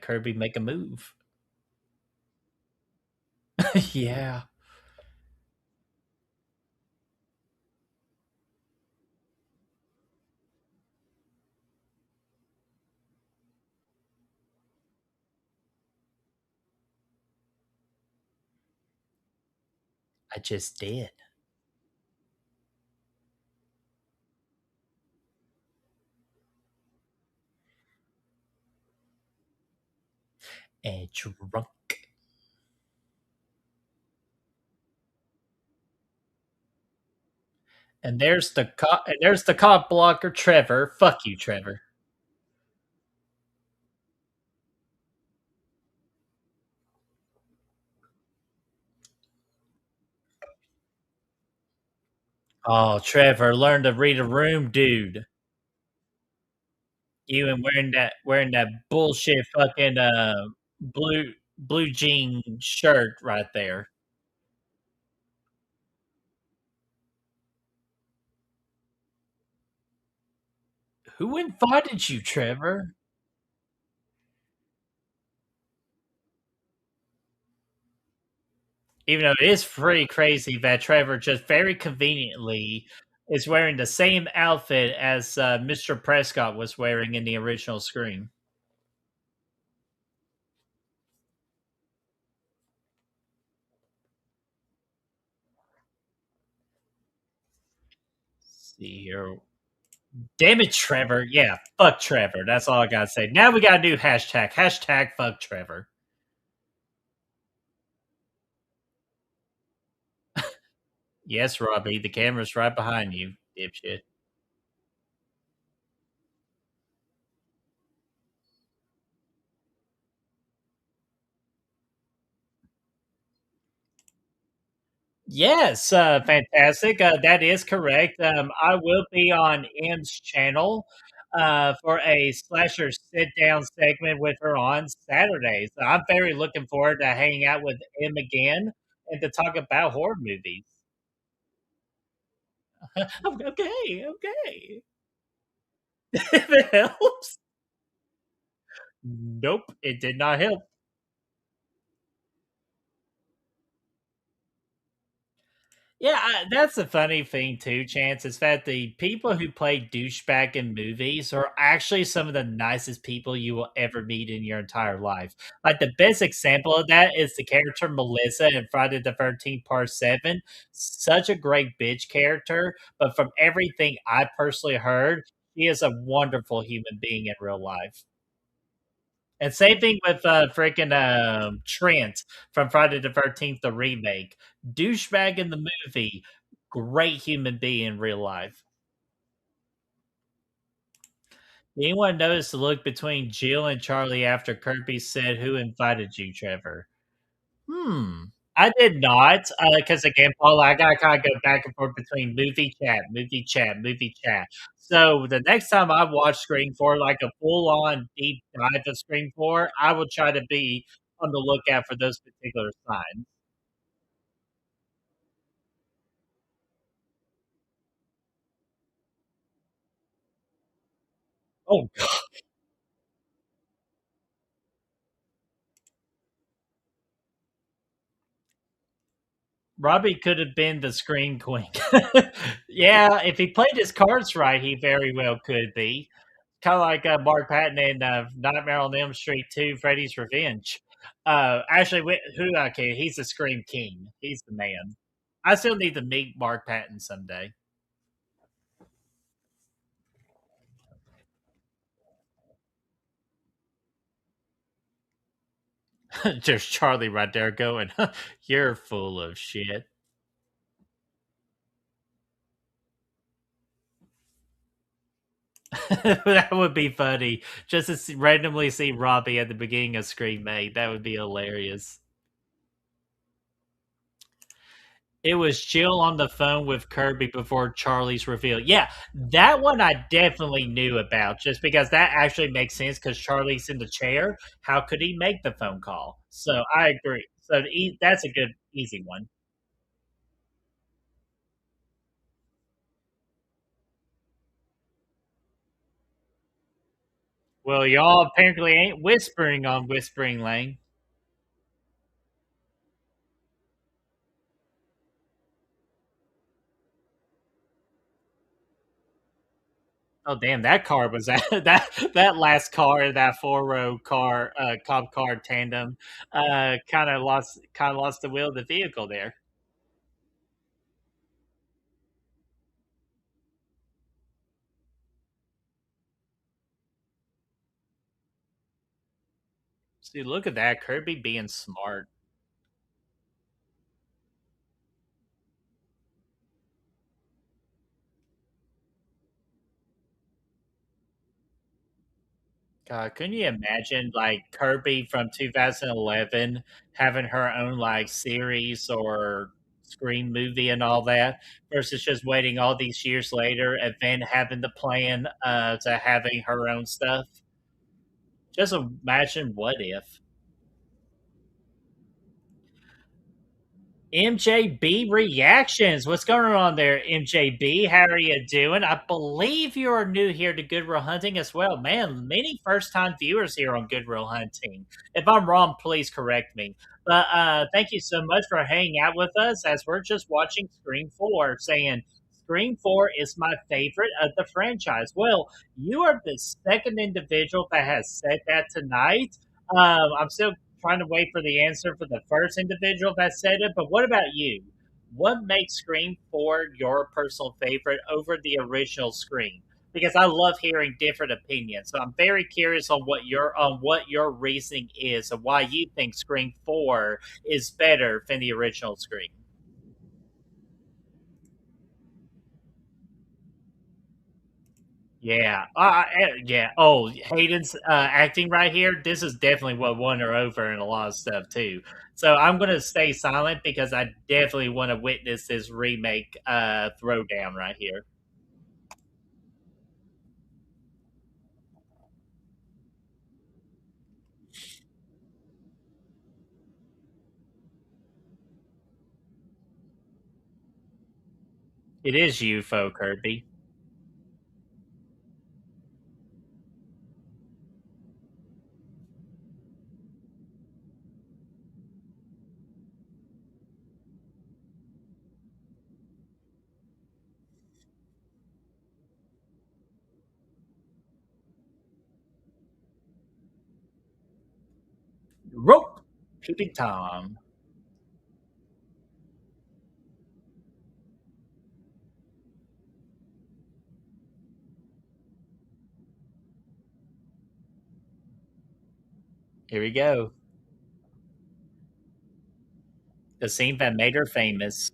Kirby make a move. Yeah. I just did. And drunk. And there's the cop blocker, Trevor. Fuck you, Trevor. Oh, Trevor, learn to read a room, dude. You and wearing that bullshit fucking blue jean shirt right there. Who invited you, Trevor? Even though it is pretty crazy that Trevor just very conveniently is wearing the same outfit as Mr. Prescott was wearing in the original Scream. Let's see here. Damn it, Trevor. Yeah, fuck Trevor. That's all I gotta say. Now we gotta do hashtag. Hashtag fuck Trevor. Yes, Robbie, the camera's right behind you, dipshit. Yes, fantastic. That is correct. I will be on M's channel for a slasher sit down segment with her on Saturdays. I'm very looking forward to hanging out with M again and to talk about horror movies. Okay, okay. If it helps. Nope, it did not help. Yeah, that's the funny thing too, Chance, is that the people who play douchebag in movies are actually some of the nicest people you will ever meet in your entire life. Like the best example of that is the character Melissa in Friday the 13th Part 7. Such a great bitch character, but from everything I personally heard, she is a wonderful human being in real life. And same thing with freaking Trent from Friday the 13th, the remake. Douchebag in the movie, great human being in real life. Did anyone notice the look between Jill and Charlie after Kirby said, "Who invited you, Trevor?" Hmm. I did not, because again, Paul, I gotta kind of go back and forth between movie chat, movie chat, movie chat. So the next time I watch Scream 4, like a full on deep dive of Scream 4, I will try to be on the lookout for those particular signs. Oh, Robbie could have been the Scream Queen. Yeah, if he played his cards right, he very well could be. Kind of like Mark Patton in Nightmare on Elm Street 2, Freddy's Revenge. Actually, who okay, he's the Scream King. He's the man. I still need to meet Mark Patton someday. There's Charlie right there going, "You're full of shit." That would be funny. Just to randomly see Robbie at the beginning of Scream 8. That would be hilarious. It was Jill on the phone with Kirby before Charlie's reveal. Yeah, that one I definitely knew about just because that actually makes sense because Charlie's in the chair. How could he make the phone call? So I agree. So that's a good, easy one. Well, y'all apparently ain't whispering on Whispering Lane. Oh damn! That car was that last car in that four row car cop car tandem kind of lost the wheel of the vehicle there. See, look at that Kirby being smart. God, couldn't you imagine like Kirby from 2011 having her own like series or Scream movie and all that versus just waiting all these years later and then having the plan to having her own stuff? Just imagine what if. MJB reactions. What's going on there, MJB? How are you doing? I believe you are new here to Good Will Hunting as well. Man, many first time viewers here on Good Will Hunting. If I'm wrong, please correct me. But thank you so much for hanging out with us as we're just watching Scream 4, saying Scream 4 is my favorite of the franchise. Well, you are the second individual that has said that tonight. I'm still trying to wait for the answer for the first individual that said it. But what about you? What makes Scream 4 your personal favorite over the original Scream? Because I love hearing different opinions. So I'm very curious on what your reasoning is and why you think Scream 4 is better than the original Scream. Yeah. Yeah. Oh, Hayden's acting right here. This is definitely what won her over in a lot of stuff too. So I'm gonna stay silent because I definitely want to witness this remake throwdown right here. It is UFO Kirby. Rope. Peeping Tom. Here we go. The scene that made her famous.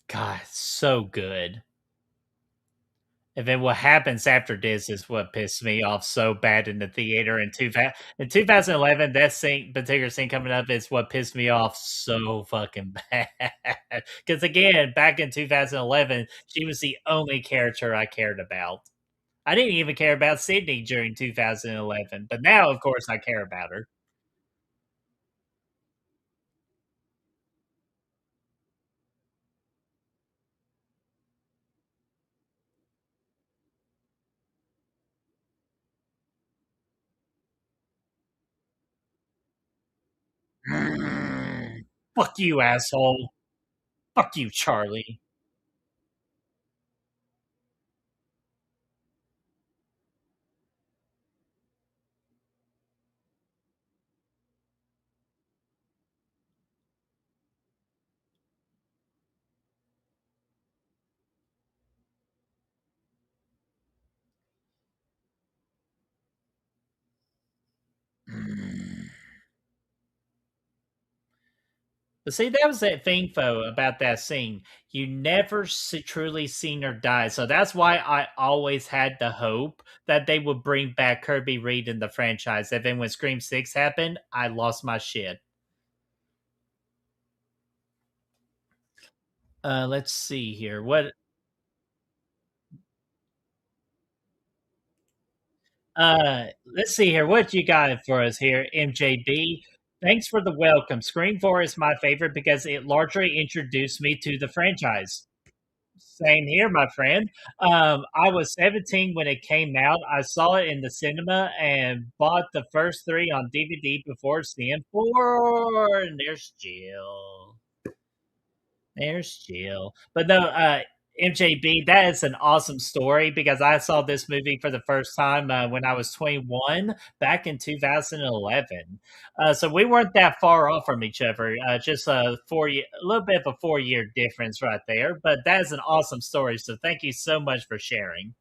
God, so good. And then what happens after this is what pissed me off so bad in the theater in 2011. That scene, particular scene coming up, is what pissed me off so fucking bad. Because again, back in 2011, she was the only character I cared about. I didn't even care about Sydney during 2011, but now, of course, I care about her. Fuck you, asshole. Fuck you, Charlie. But see, that was that thing, though, about that scene. You never truly seen her die. So that's why I always had the hope that they would bring back Kirby Reed in the franchise. And then when Scream 6 happened, I lost my shit. Let's see here. Let's see here. What you got for us here, MJB? Thanks for the welcome. Scream 4 is my favorite because it largely introduced me to the franchise. Same here, my friend. I was 17 when it came out. I saw it in the cinema and bought the first three on DVD before seeing four. And there's Jill. There's Jill. But no, MJB, that is an awesome story because I saw this movie for the first time when I was 21 back in 2011. So we weren't that far off from each other, just a little bit of a 4 year difference right there. But that is an awesome story. So thank you so much for sharing.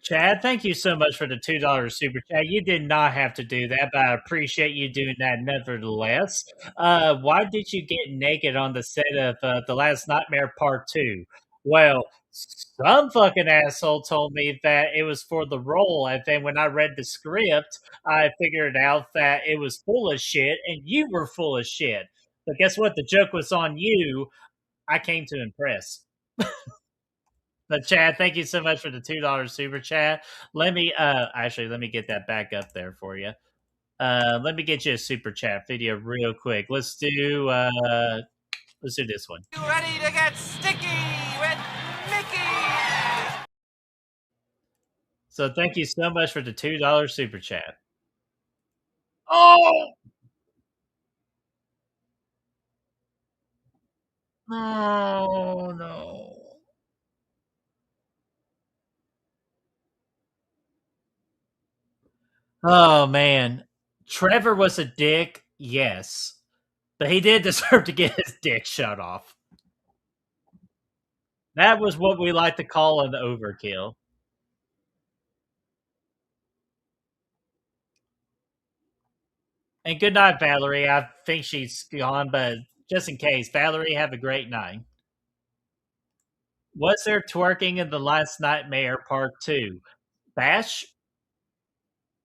Chad, thank you so much for the $2 super chat. You did not have to do that, but I appreciate you doing that nevertheless. Why did you get naked on the set of The Last Nightmare Part 2? Well, some fucking asshole told me that it was for the role, and then when I read the script, I figured out that it was full of shit, and you were full of shit. But guess what? The joke was on you. I came to impress. But Chad, thank you so much for the $2 super chat. Let me get that back up there for you. Let me get you a super chat video real quick. Let's do this one. You ready to get sticky with Mickey? So thank you so much for the $2 super chat. Oh no, no. Oh man. Trevor was a dick, yes. But he did deserve to get his dick shut off. That was what we like to call an overkill. And good night, Valerie. I think she's gone, but just in case, Valerie, have a great night. Was there twerking in The Last Nightmare Part 2? Bash,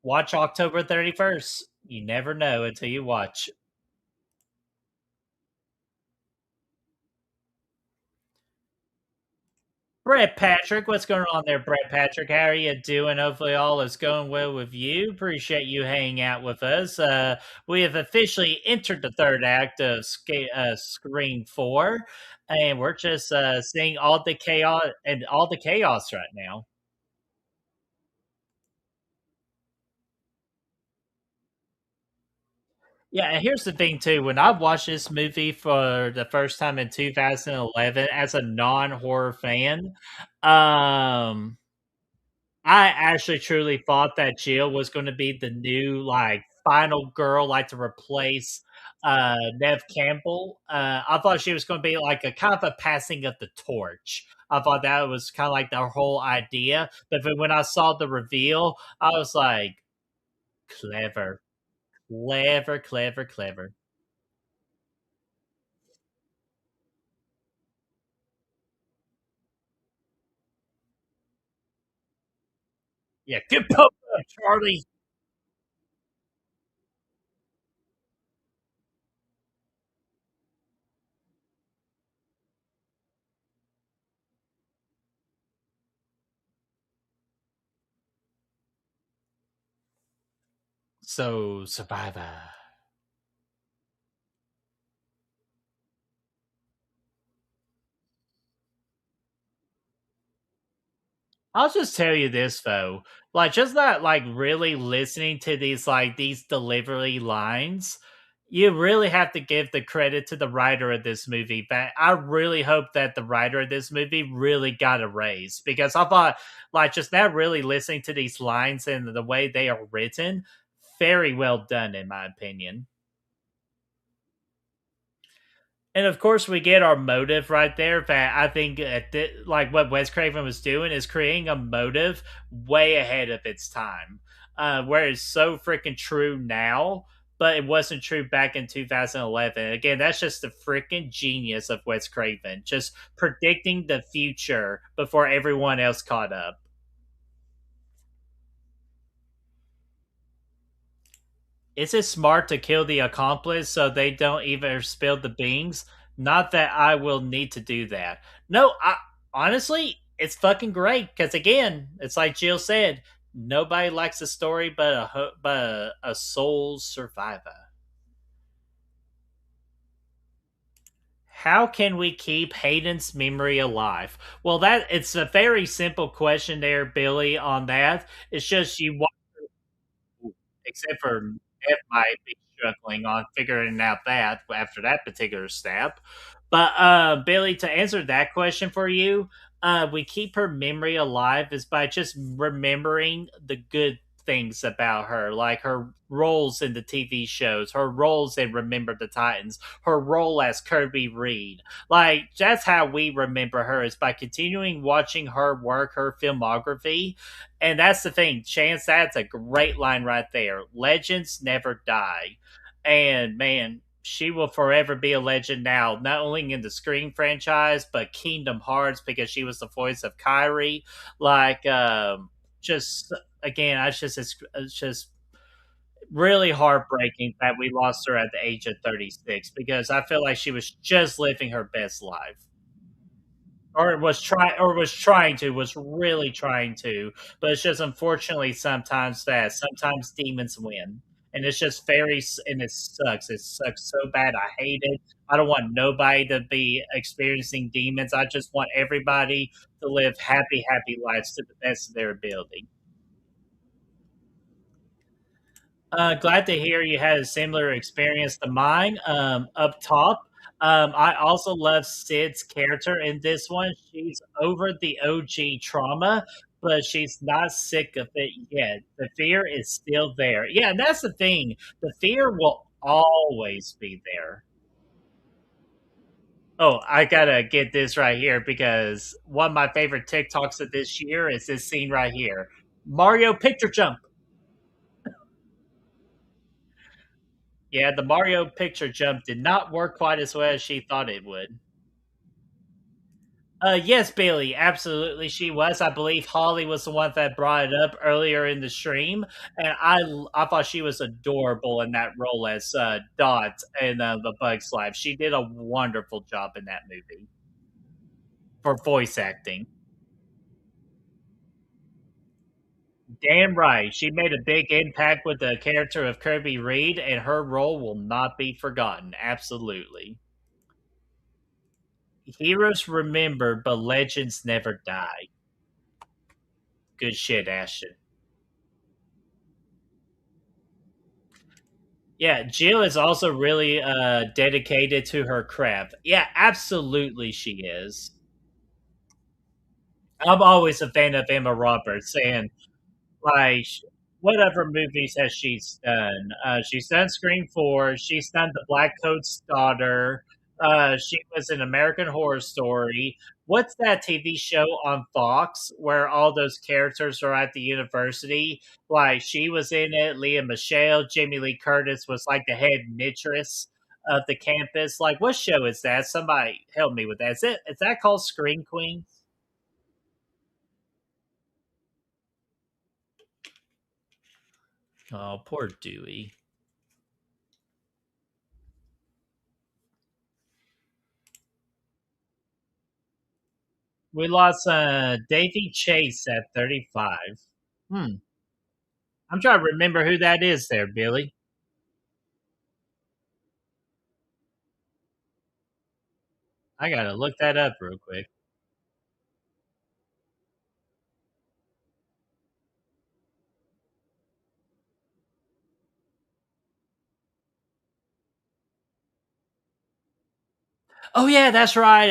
watch October 31st. You never know until you watch. Brett Patrick, what's going on there, Brett Patrick? How are you doing? Hopefully, all is going well with you. Appreciate you hanging out with us. We have officially entered the third act of Scream 4, and we're just seeing all the chaos right now. Yeah, and here's the thing too. When I watched this movie for the first time in 2011 as a non-horror fan, um I actually truly thought that Jill was going to be the new like final girl like to replace Nev Campbell. I thought she was going to be like a kind of a passing of the torch. I thought that was kind of like the whole idea. But then when I saw the reveal, I was like, clever, clever, clever, clever. Yeah, good poke up, Charlie. So, Survivor. I'll just tell you this though, like just not like really listening to these delivery lines. You really have to give the credit to the writer of this movie. But I really hope that the writer of this movie really got a raise because I thought like just now really listening to these lines and the way they are written, very well done in my opinion. And of course, we get our motive right there. That I think like what Wes Craven was doing is creating a motive way ahead of its time, where it's so freaking true now, but it wasn't true back in 2011. Again, that's just the freaking genius of Wes Craven, just predicting the future before everyone else caught up. Is it smart to kill the accomplice so they don't even spill the beans? Not that I will need to do that. No, I honestly, it's fucking great because again, it's like Jill said, nobody likes a story but a soul survivor. How can we keep Hayden's memory alive? Well, that it's a very simple question there, Billy. On that, it's just you except for Ed might be struggling on figuring out that after that particular step. But Billy, to answer that question for you, we keep her memory alive is by just remembering the good things about her, like her roles in the TV shows, her roles in Remember the Titans, her role as Kirby Reed. Like that's how we remember her is by continuing watching her work, her filmography, and that's the thing, Chance. That's a great line right there. Legends never die, and man, she will forever be a legend now. Not only in the Scream franchise, but Kingdom Hearts because she was the voice of Kyrie. Like, just again, it's just really heartbreaking that we lost her at the age of 36 because I feel like she was just living her best life. Was really trying to, but it's just unfortunately sometimes demons win, and it's just and it sucks so bad. I hate it. I don't want nobody to be experiencing demons. I just want everybody to live happy lives to the best of their ability. Glad to hear you had a similar experience to mine. Up top, I also love Sid's character in this one. She's over the OG trauma, but she's not sick of it yet. The fear is still there. Yeah, and that's the thing. The fear will always be there. Oh, I gotta get this right here because one of my favorite TikToks of this year is this scene right here. Mario picture jump. Yeah, the Mario picture jump did not work quite as well as she thought it would. Yes, Bailey, absolutely, she was. I believe Holly was the one that brought it up earlier in the stream, and I thought she was adorable in that role as Dot in the Bug's Life. She did a wonderful job in that movie for voice acting. Damn right, she made a big impact with the character of Kirby Reed, and her role will not be forgotten. Absolutely. Heroes remember, but legends never die. Good shit, Ashton. Yeah, Jill is also really dedicated to her craft. Yeah, absolutely, she is. I'm always a fan of Emma Roberts, and like, whatever movies has she's done? She's done Scream 4. She's done The Black Coat's Daughter. She was in American Horror Story. What's that TV show on Fox where all those characters are at the university? Like, she was in it. Leah Michelle, Jamie Lee Curtis was like the head mistress of the campus. Like, what show is that? Somebody help me with that. Is that called Scream Queens? Oh, poor Dewey. We lost Davy Chase at 35. Hmm. I'm trying to remember who that is there, Billy. I gotta look that up real quick. Oh yeah, that's right.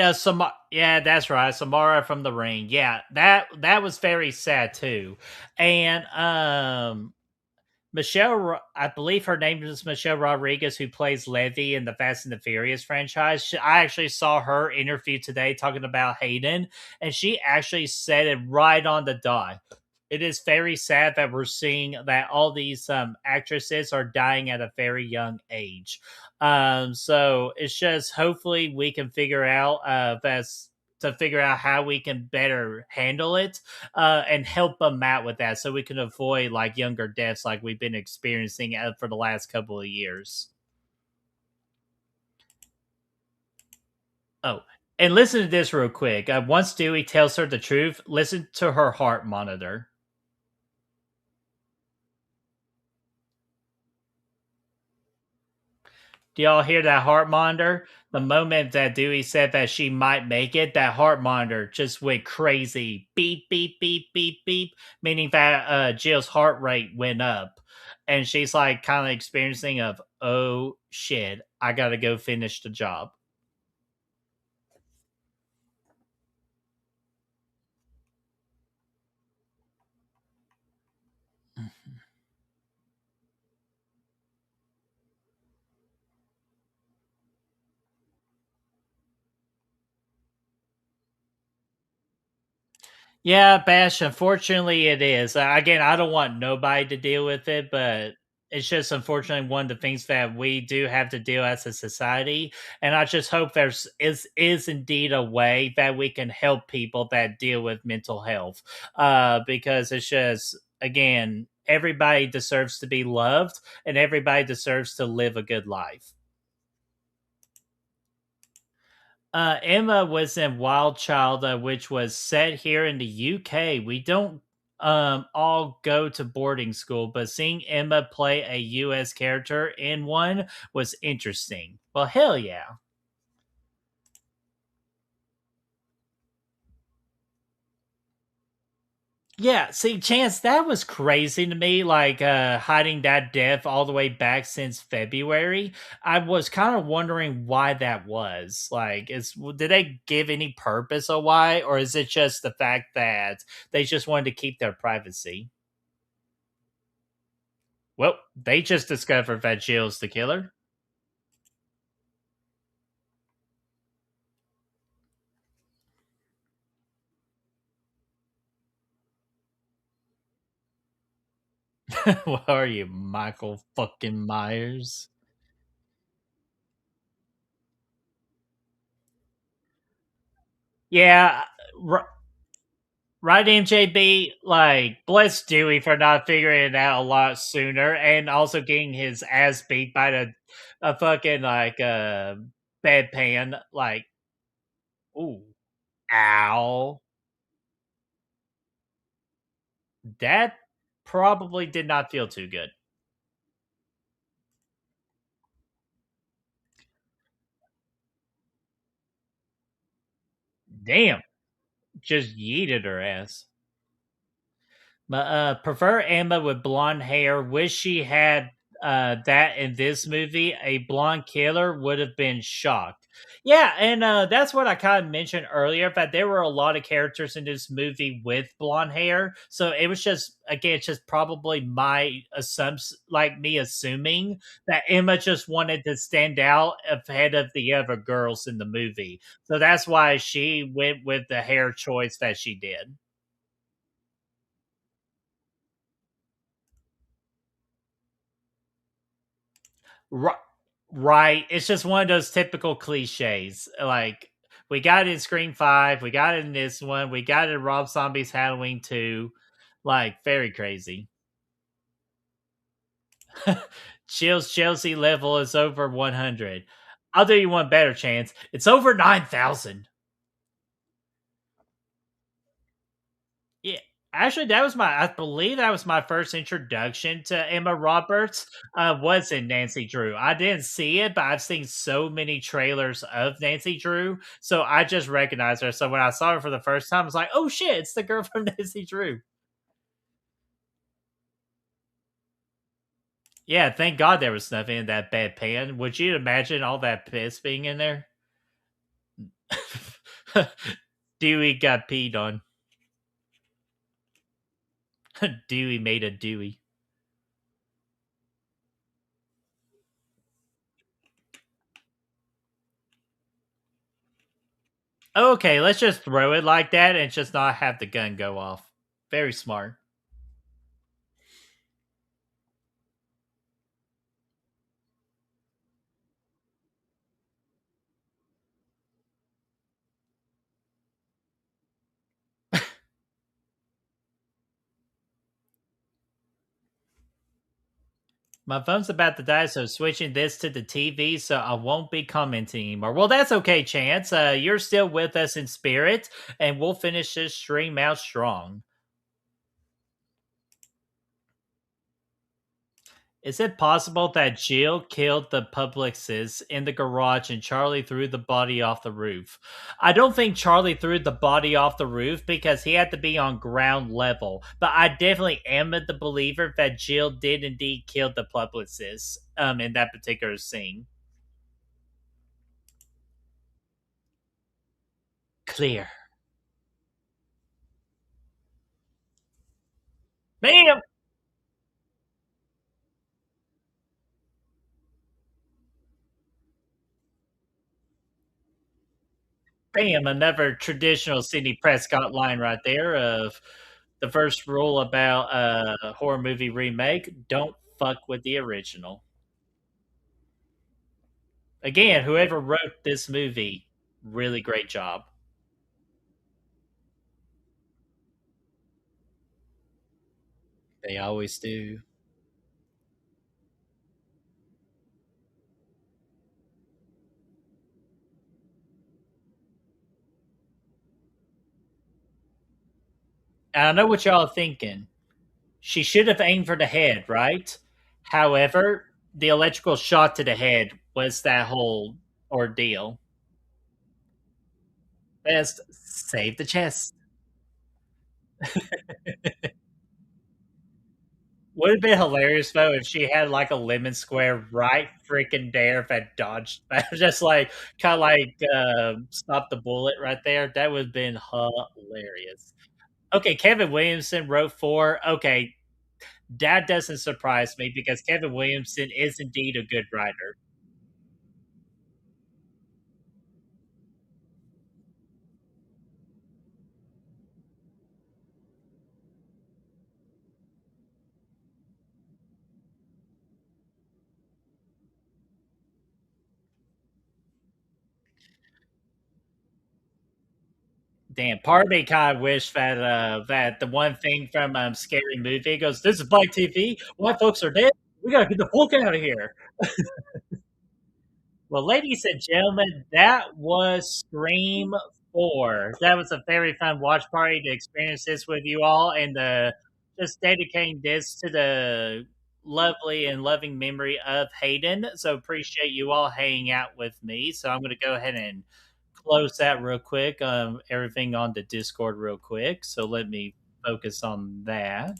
Yeah, that's right. Samara from the Ring. Yeah, that was very sad too. And I believe her name is Michelle Rodriguez, who plays Levy in the Fast and the Furious franchise. I actually saw her interview today talking about Hayden, and she actually said it right on the dot. It is very sad that we're seeing that all these actresses are dying at a very young age. So it's just hopefully we can figure out that's to figure out how we can better handle it and help them out with that so we can avoid like younger deaths like we've been experiencing for the last couple of years. Oh, and listen to this real quick. Once Dewey tells her the truth, listen to her heart monitor. Do y'all hear that heart monitor? The moment that Dewey said that she might make it, that heart monitor just went crazy. Beep, beep, beep, beep, beep, meaning that Jill's heart rate went up. And she's like kind of experiencing of, oh shit, I gotta go finish the job. Yeah, Bash, unfortunately it is. Again, I don't want nobody to deal with it, but it's just unfortunately one of the things that we do have to deal as a society. And I just hope there's indeed a way that we can help people that deal with mental health. Because it's just again, everybody deserves to be loved and everybody deserves to live a good life. Emma was in Wild Child, which was set here in the UK. We don't all go to boarding school, but seeing Emma play a US character in one was interesting. Well, hell yeah. Yeah, see, Chance, that was crazy to me, like hiding that death all the way back since February. I was kind of wondering why that was. Like, did they give any purpose of why, or is it just the fact that they just wanted to keep their privacy? Well, they just discovered that Jill's the killer. What are you, Michael fucking Myers? Yeah, right, MJB. Like, bless Dewey for not figuring it out a lot sooner, and also getting his ass beat by a fucking like bedpan. Like, ooh, ow, that probably did not feel too good. Damn, just yeeted her ass. But prefer Emma with blonde hair. Wish she had that in this movie. A blonde killer would have been shocked. Yeah, and that's what I kind of mentioned earlier. That there were a lot of characters in this movie with blonde hair, so it was just again, it's just probably my assumption, like me assuming that Emma just wanted to stand out ahead of the other girls in the movie. So that's why she went with the hair choice that she did. Ri Right, it's just one of those typical cliches, like, we got it in Scream 5, we got it in this one, we got it in Rob Zombie's Halloween 2, like, very crazy. Chill's Chelsea level is over 100. I'll do you one better chance, it's over 9,000. Yeah. Actually, I believe that was my first introduction to Emma Roberts, was in Nancy Drew. I didn't see it, but I've seen so many trailers of Nancy Drew, so I just recognized her. So when I saw her for the first time, I was like, "Oh shit, it's the girl from Nancy Drew." Yeah, thank God there was nothing in that bad pan. Would you imagine all that piss being in there? Dewey got peed on. Dewey made a Dewey. Okay, let's just throw it like that and just not have the gun go off. Very smart. My phone's about to die, so switching this to the TV, so I won't be commenting anymore. Well, that's okay, Chance. You're still with us in spirit, and we'll finish this stream out strong. Is it possible that Jill killed the publicist in the garage and Charlie threw the body off the roof? I don't think Charlie threw the body off the roof because he had to be on ground level. But I definitely am the believer that Jill did indeed kill the publicist in that particular scene. Clear. Bam! Bam! Another traditional Sidney Prescott line right there of the first rule about a horror movie remake: don't fuck with the original. Again, whoever wrote this movie, really great job. They always do. And I know what y'all are thinking. She should have aimed for the head, right? However, the electrical shot to the head was that whole ordeal. Best save the chest. Would have been hilarious though if she had like a lemon square right freaking there that dodged, just like kind of like stop the bullet right there. That would have been hilarious. Okay, Kevin Williamson wrote for. Okay, that doesn't surprise me because Kevin Williamson is indeed a good writer. Damn, part of me kind of wish that that the one thing from Scary Movie goes, "This is Black TV. White folks are dead. We gotta get the fuck out of here." Well, ladies and gentlemen, that was Scream 4. That was a very fun watch party to experience this with you all and just dedicating this to the lovely and loving memory of Hayden. So appreciate you all hanging out with me. So I'm going to go ahead and close that real quick. Everything on the Discord real quick. So let me focus on that.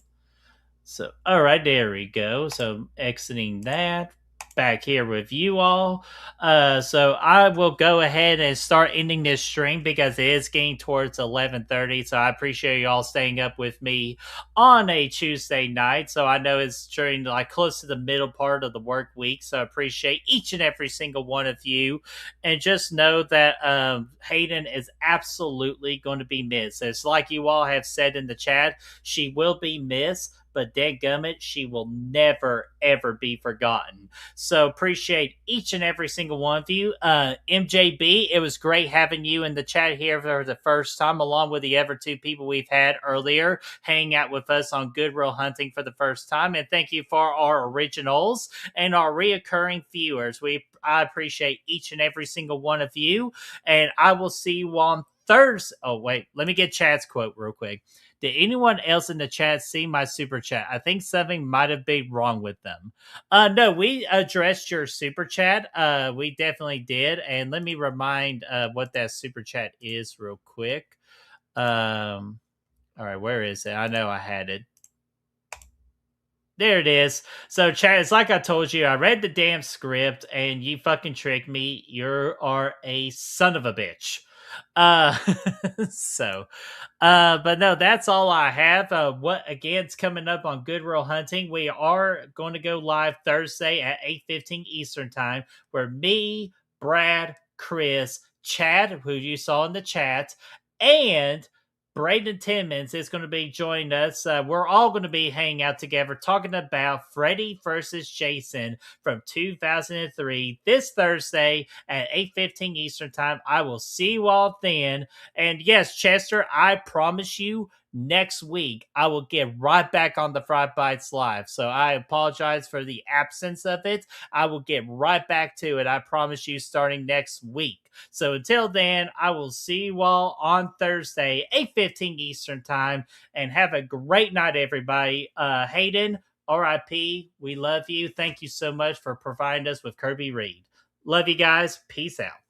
So, all right, there we go. So, exiting that, back here with you all. So I will go ahead and start ending this stream because it is getting towards 11:30. So I appreciate you all staying up with me on a Tuesday night. So I know it's during like close to the middle part of the work week. So I appreciate each and every single one of you, and just know that Hayden is absolutely going to be missed. It's like you all have said in the chat, she will be missed, but dadgummit, she will never ever be forgotten. So appreciate each and every single one of you. MJB, it was great having you in the chat here for the first time, along with the other two people we've had earlier hang out with us on Good Real Hunting for the first time. And thank you for our originals and our reoccurring viewers. I appreciate each and every single one of you. And I will see you on Thursday. Oh, wait, let me get Chad's quote real quick. Did anyone else in the chat see my super chat? I think something might have been wrong with them. No, we addressed your super chat. We definitely did. And let me remind what that super chat is real quick. All right, where is it? I know I had it. There it is. So, chat, it's like I told you, I read the damn script and you fucking tricked me. You are a son of a bitch. Uh, so, but no, that's all I have. What again's coming up on Good Real Hunting? We are going to go live Thursday at 8:15 Eastern Time, where me, Brad, Chris, Chad, who you saw in the chat, and Braden Timmons is going to be joining us. We're all going to be hanging out together talking about Freddy versus Jason from 2003 this Thursday at 8:15 Eastern Time. I will see you all then. And yes, Chester, I promise you next week I will get right back on the Fried Bites Live. So I apologize for the absence of it. I will get right back to it. I promise you, starting next week. So until then, I will see you all on Thursday, 8:15 Eastern Time, and have a great night, everybody. Hayden, RIP, we love you. Thank you so much for providing us with Kirby Reed. Love you guys. Peace out.